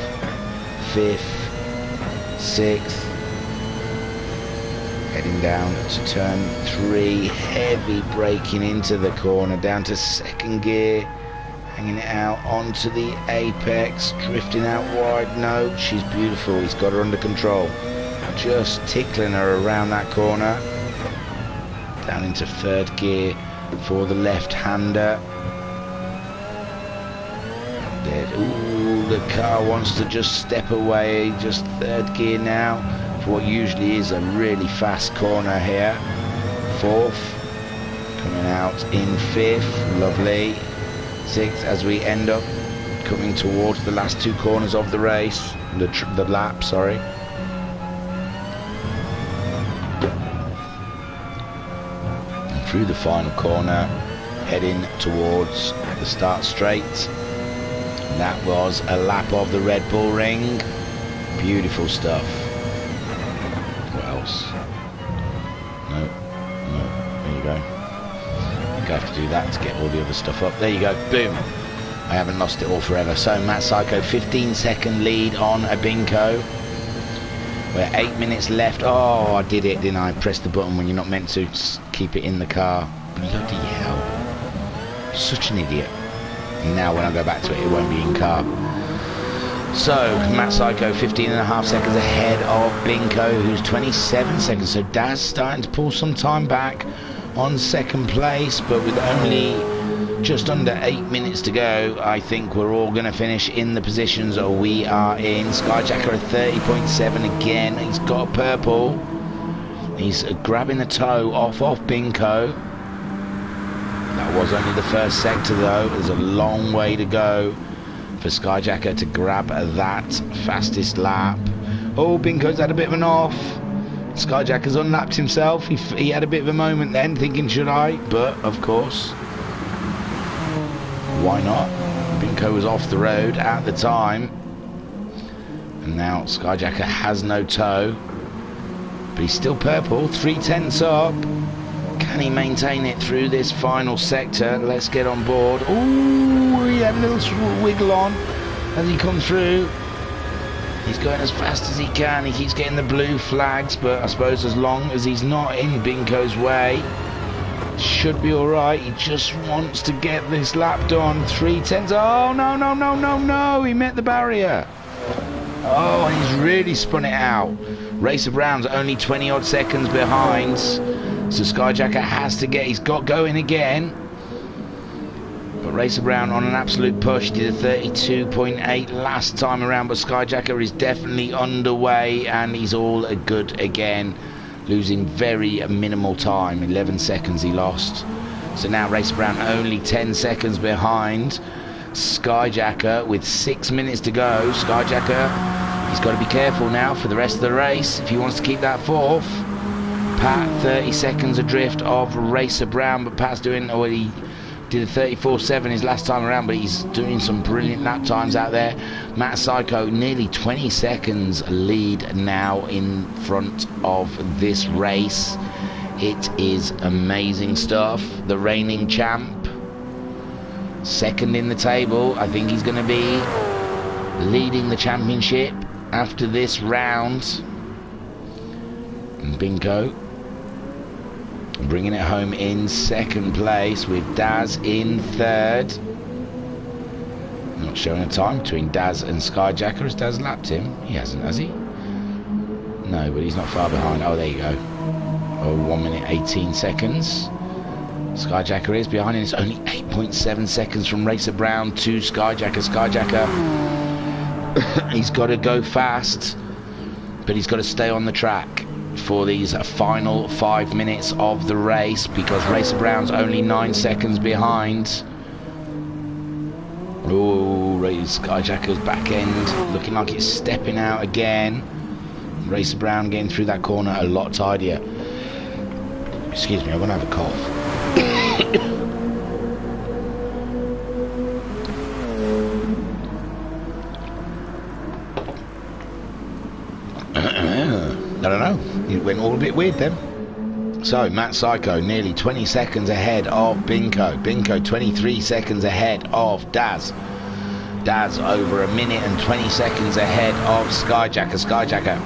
fifth, sixth, heading down to turn 3, heavy braking into the corner, down to second gear, Hanging it out onto the apex, drifting out wide. No, she's beautiful. He's got her under control. Just tickling her around that corner. Down into third gear for the left-hander. Ooh, the car wants to just step away. Just third gear now for what usually is a really fast corner here. Fourth. Coming out in fifth. Lovely. Sixth as we end up coming towards the last two corners of the race. The lap, sorry. And through the final corner, heading towards the start straight. And that was a lap of the Red Bull Ring. Beautiful stuff. What else? No. There you go. I have to do that to get all the other stuff up. There you go, boom. I haven't lost it all forever. So Matt Psycho, 15-second lead on Abinko. We're 8 minutes left. Oh, I did it, didn't I? Press the button when you're not meant to. Just keep it in the car. Bloody hell. Such an idiot. And now when I go back to it, it won't be in car. So Matt Psycho 15.5 seconds ahead of Binko, who's 27 seconds. So Daz starting to pull some time back on second place, but with only just under 8 minutes to go, I think we're all going to finish in the positions we are in. Skyjacker at 30.7 again. He's got a purple. He's grabbing the toe off Binko. That was only the first sector though. There's a long way to go for Skyjacker to grab that fastest lap. Oh, Binko's had a bit of an off. Skyjacker's unlapped himself. He had a bit of a moment then, thinking, should I? But, of course, why not? Binko was off the road at the time. And now Skyjacker has no toe. But he's still purple, 3/10 up. Can he maintain it through this final sector? Let's get on board. Ooh, he had a little wiggle on as he comes through. He's going as fast as he can. He keeps getting the blue flags, but I suppose as long as he's not in Binko's way, should be alright. He just wants to get this lap done. 3/10. Oh, no. He met the barrier. Oh, and he's really spun it out. Racer Brown's only 20 odd seconds behind. So Skyjacker has to get, he's got going again. But Racer Brown on an absolute push, did a 32.8 last time around, but Skyjacker is definitely underway and he's all good again, losing very minimal time. 11 seconds he lost. So now Racer Brown only 10 seconds behind Skyjacker with 6 minutes to go. Skyjacker, he's got to be careful now for the rest of the race if he wants to keep that fourth. Pat 30 seconds adrift of Racer Brown, but Pat's doing already. Did a 34.7 his last time around, but he's doing some brilliant lap times out there. Matt Psycho nearly 20 seconds lead now in front of this race. It is amazing stuff. The reigning champ, second in the table. I think he's going to be leading the championship after this round. And Binko bringing it home in second place with Daz in third. Not showing a time between Daz and Skyjacker. Has Daz lapped him? He hasn't, has he? No, but he's not far behind. Oh, there you go. Oh, 1 minute 18 seconds. Skyjacker is behind him. It's only 8.7 seconds from Racer Brown to Skyjacker. Skyjacker, he's got to go fast, but he's got to stay on the track for these final 5 minutes of the race, because Racer Brown's only 9 seconds behind. Oh, Skyjacker's back end looking like it's stepping out again. Racer Brown getting through that corner a lot tidier. Excuse me, I'm gonna have a cough. I don't know, it went all a bit weird then. So Matt Psycho nearly 20 seconds ahead of Binko. Binko 23 seconds ahead of Daz. Daz over 1 minute and 20 seconds ahead of Skyjacker. Skyjacker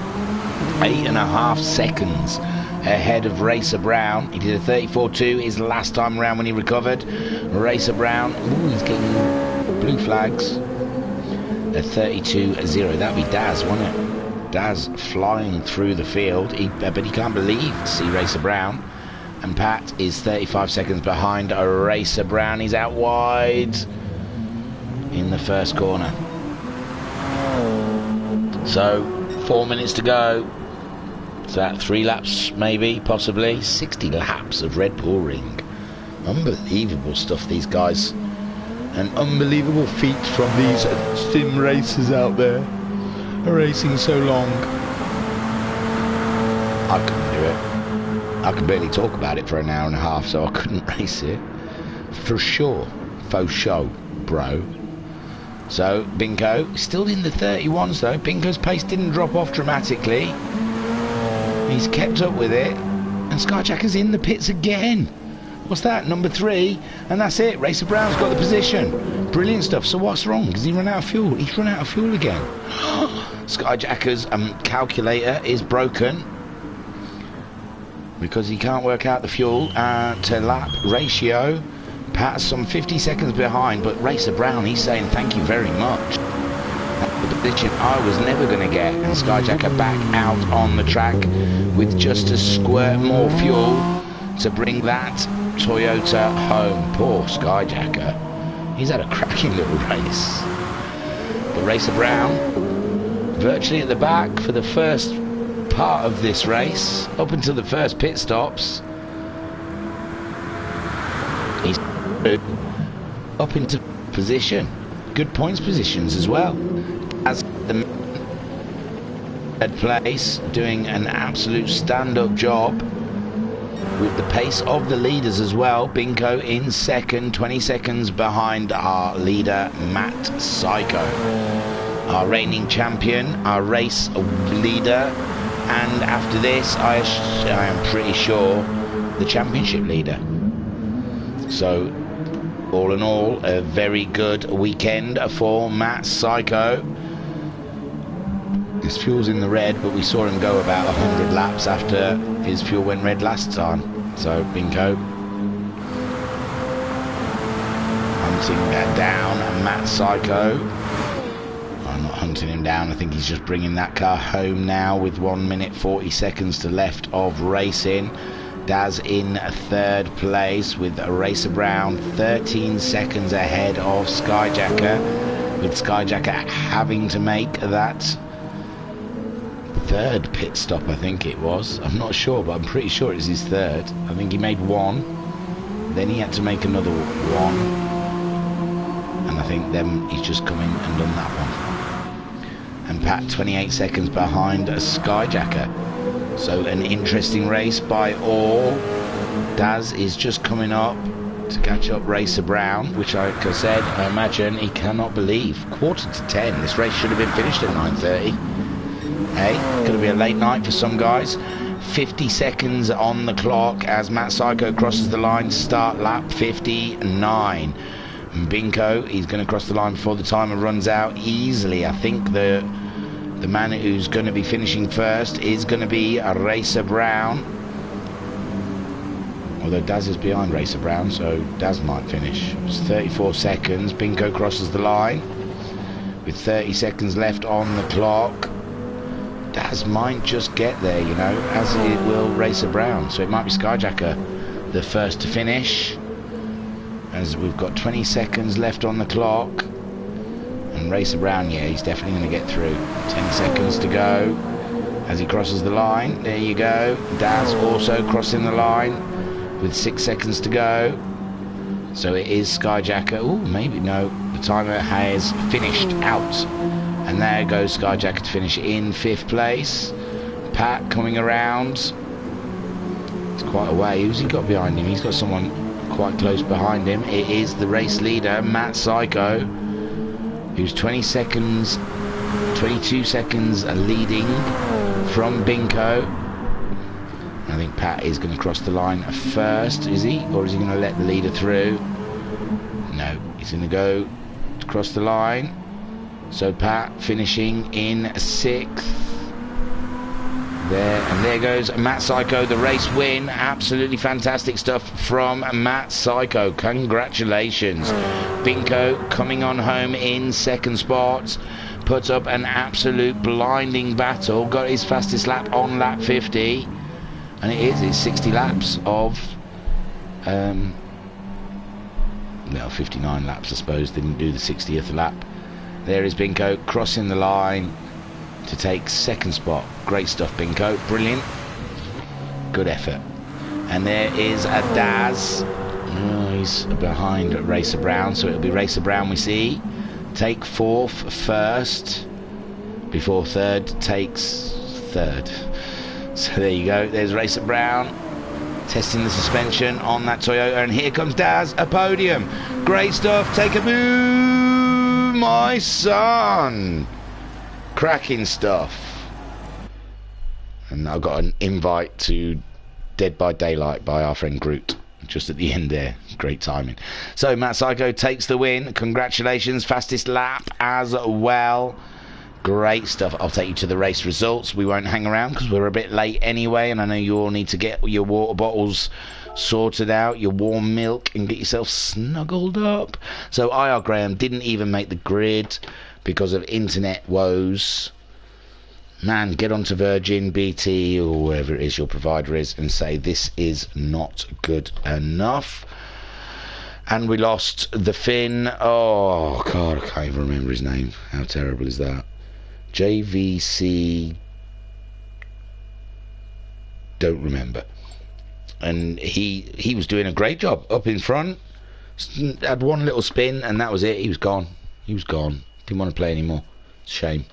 8.5 seconds ahead of Racer Brown. He did a 34.2 his last time around when he recovered. Racer Brown, ooh, he's getting blue flags at 32.0. That'd be Daz, wouldn't it? Daz flying through the field, but he can't believe to see Racer Brown. And Pat is 35 seconds behind Racer Brown. He's out wide in the first corner. So 4 minutes to go. Is that 3 laps maybe, possibly? 60 laps of Red Bull Ring. Unbelievable stuff, these guys. And unbelievable feats from these sim racers out there. Are racing so long. I couldn't do it. I could barely talk about it for an hour and a half, so I couldn't race it. For sure. Faux show, bro. So, Binko, still in the 31s though. Binko's pace didn't drop off dramatically. He's kept up with it. And Skyjacker's in the pits again. What's that? Number 3. And that's it. Racer Brown's got the position. Brilliant stuff. So what's wrong? Has he run out of fuel? He's run out of fuel again. Skyjacker's calculator is broken. Because he can't work out the fuel to lap ratio. Pat's some 50 seconds behind, but Racer Brown, he's saying thank you very much. The position I was never going to get, and Skyjacker back out on the track with just a squirt more fuel to bring that Toyota home. Poor Skyjacker. He's had a cracking little race. But Racer Brown, virtually at the back for the first part of this race, up until the first pit stops. He's up into position, good points positions as well, as the third place, doing an absolute stand-up job with the pace of the leaders as well. Binko in second, 20 seconds behind our leader Matt Psycho, our reigning champion, our race leader, and after this I am pretty sure the championship leader. So all in all, a very good weekend for Matt Psycho. His fuel's in the red, but we saw him go about 100 laps after his fuel went red last time. So Binko hunting down Matt Psycho. I'm not hunting him down, I think he's just bringing that car home now with 1 minute 40 seconds to left of racing. Daz in third place with Racer Brown 13 seconds ahead of Skyjacker, with Skyjacker having to make that third pit stop, I think it was. I'm not sure, but I'm pretty sure it's his third. I think he made one, then he had to make another one, and I think then he's just come in and done that one. And Pat 28 seconds behind Skyjacker. So an interesting race by all. Daz is just coming up to catch up Racer Brown, which like I said, I imagine he cannot believe. 9:45. This race should have been finished at 9:30. Hey, going to be a late night for some guys. 50 seconds on the clock as Matt Psycho crosses the line. Start lap 59. Binko, he's going to cross the line before the timer runs out easily. I think the man who's going to be finishing first is going to be Racer Brown. Although Daz is behind Racer Brown, so Daz might finish. It's 34 seconds. Binko crosses the line with 30 seconds left on the clock. Daz might just get there, you know, as it will Racer Brown. So it might be Skyjacker the first to finish, as we've got 20 seconds left on the clock. And Racer Brown, yeah, he's definitely going to get through. 10 seconds to go as he crosses the line. There you go. Daz also crossing the line with 6 seconds to go. So it is Skyjacker. Oh, maybe no. The timer has finished out. And there goes Skyjacker to finish in 5th place. Pat coming around. It's quite a way. Who's he got behind him? He's got someone quite close behind him. It is the race leader, Matt Psycho, who's 20 seconds, 22 seconds leading from Binko. I think Pat is going to cross the line first, is he? Or is he going to let the leader through? No, he's going to go to cross the line. So Pat finishing in 6th. There goes Matt Psycho, the race win. Absolutely fantastic stuff from Matt Psycho. Congratulations. Binko coming on home in second spot. Put up an absolute blinding battle. Got his fastest lap on lap 50. And it's 60 laps of... well, 59 laps, I suppose. Didn't do the 60th lap. There is Binko crossing the line to take second spot. Great stuff, Binko. Brilliant. Good effort. And there is a Daz. Oh, he's behind Racer Brown, so it'll be Racer Brown we see. Take fourth first, before third takes third. So there you go. There's Racer Brown testing the suspension on that Toyota. And here comes Daz, a podium. Great stuff. Take a move, my son. Cracking stuff. And I got an invite to Dead by Daylight by our friend Groot just at the end there. Great timing. So Matt Psycho takes the win. Congratulations. Fastest lap as well. Great stuff. I'll take you to the race results. We won't hang around because we're a bit late anyway, and I know you all need to get your water bottles sorted out, your warm milk, and get yourself snuggled up. So IR Graham didn't even make the grid because of internet woes. Man, get onto Virgin, BT, or wherever it is your provider is, and say this is not good enough. And we lost the Finn. Oh God, I can't even remember his name. How terrible is that? JVC, don't remember. And he was doing a great job up in front. Had one little spin and that was it. He was gone. Didn't want to play anymore. Shame.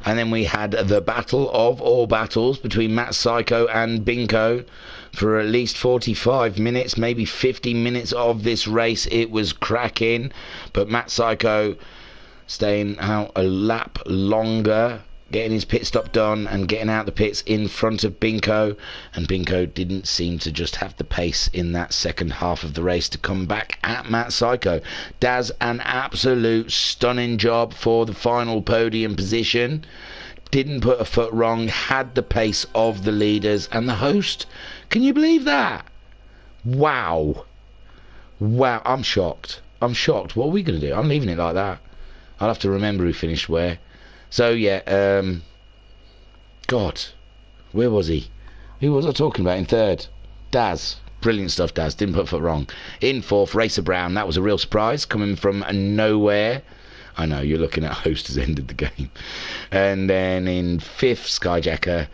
And then we had the battle of all battles between Matt Psycho and Binko for at least 45 minutes, maybe 50 minutes of this race. It was cracking, but Matt Psycho staying out a lap longer, getting his pit stop done and getting out the pits in front of Binko. And Binko didn't seem to just have the pace in that second half of the race to come back at Matt Psycho. Daz, an absolute stunning job for the final podium position. Didn't put a foot wrong, had the pace of the leaders and the host. Can you believe that? Wow, I'm shocked. What are we going to do? I'm leaving it like that. I'll have to remember who finished where. So yeah, God, where was he? Who was I talking about in third? Daz. Brilliant stuff, Daz. Didn't put a foot wrong. In fourth, Racer Brown. That was a real surprise, coming from nowhere. I know, you're looking at host has ended the game. And then in fifth, Skyjacker,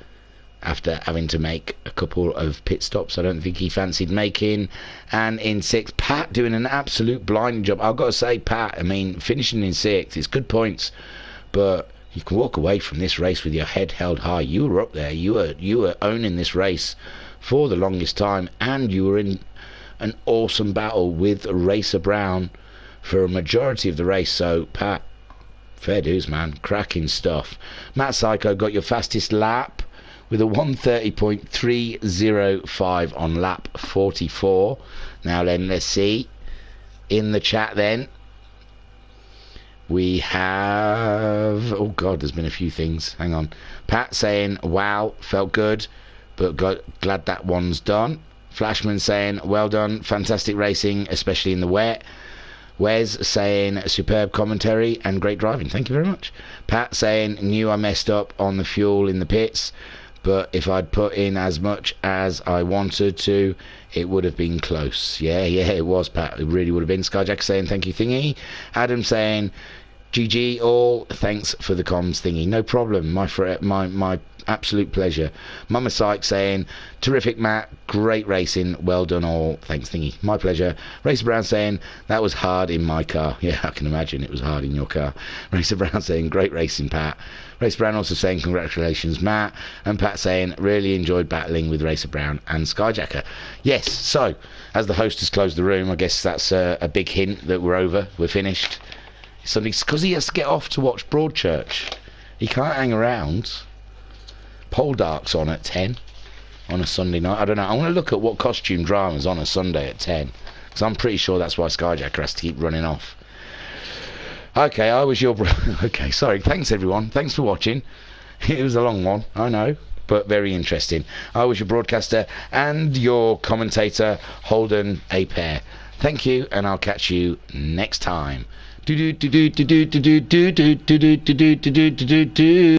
after having to make a couple of pit stops I don't think he fancied making. And in sixth, Pat doing an absolute blinding job. I've got to say, Pat, I mean, finishing in sixth, it's good points, but you can walk away from this race with your head held high. You were up there. You were owning this race for the longest time, and you were in an awesome battle with Racer Brown for a majority of the race. So, Pat, fair dues, man. Cracking stuff. Matt Psycho got your fastest lap with a 1:30.305 on lap 44. Now then, let's see. In the chat then, we have... oh, God, there's been a few things. Hang on. Pat saying, wow, felt good, but glad that one's done. Flashman saying, well done, fantastic racing, especially in the wet. Wes saying, superb commentary and great driving. Thank you very much. Pat saying, knew I messed up on the fuel in the pits, but if I'd put in as much as I wanted to, it would have been close. Yeah, it was, Pat. It really would have been. Skyjack saying, thank you, thingy. Adam saying, GG all, thanks for the comms, thingy. No problem, my absolute pleasure. Mama Syke saying, terrific, Matt, great racing, well done all, thanks, thingy. My pleasure. Racer Brown saying, that was hard in my car. Yeah, I can imagine it was hard in your car. Racer Brown saying, great racing, Pat. Racer Brown also saying, congratulations, Matt. And Pat saying, really enjoyed battling with Racer Brown and Skyjacker. Yes, so as the host has closed the room, I guess that's a big hint that we're over, we're finished. Something, because he has to get off to watch Broadchurch. He can't hang around. Poldark's on at 10 on a Sunday night. I don't know. I want to look at what costume drama's on a Sunday at 10, because I'm pretty sure that's why Skyjacker has to keep running off. Okay, I was your okay, sorry. Thanks everyone. Thanks for watching. It was a long one, I know. but very interesting. I was your broadcaster and your commentator, Holden A. Pair. Thank you, and I'll catch you next time.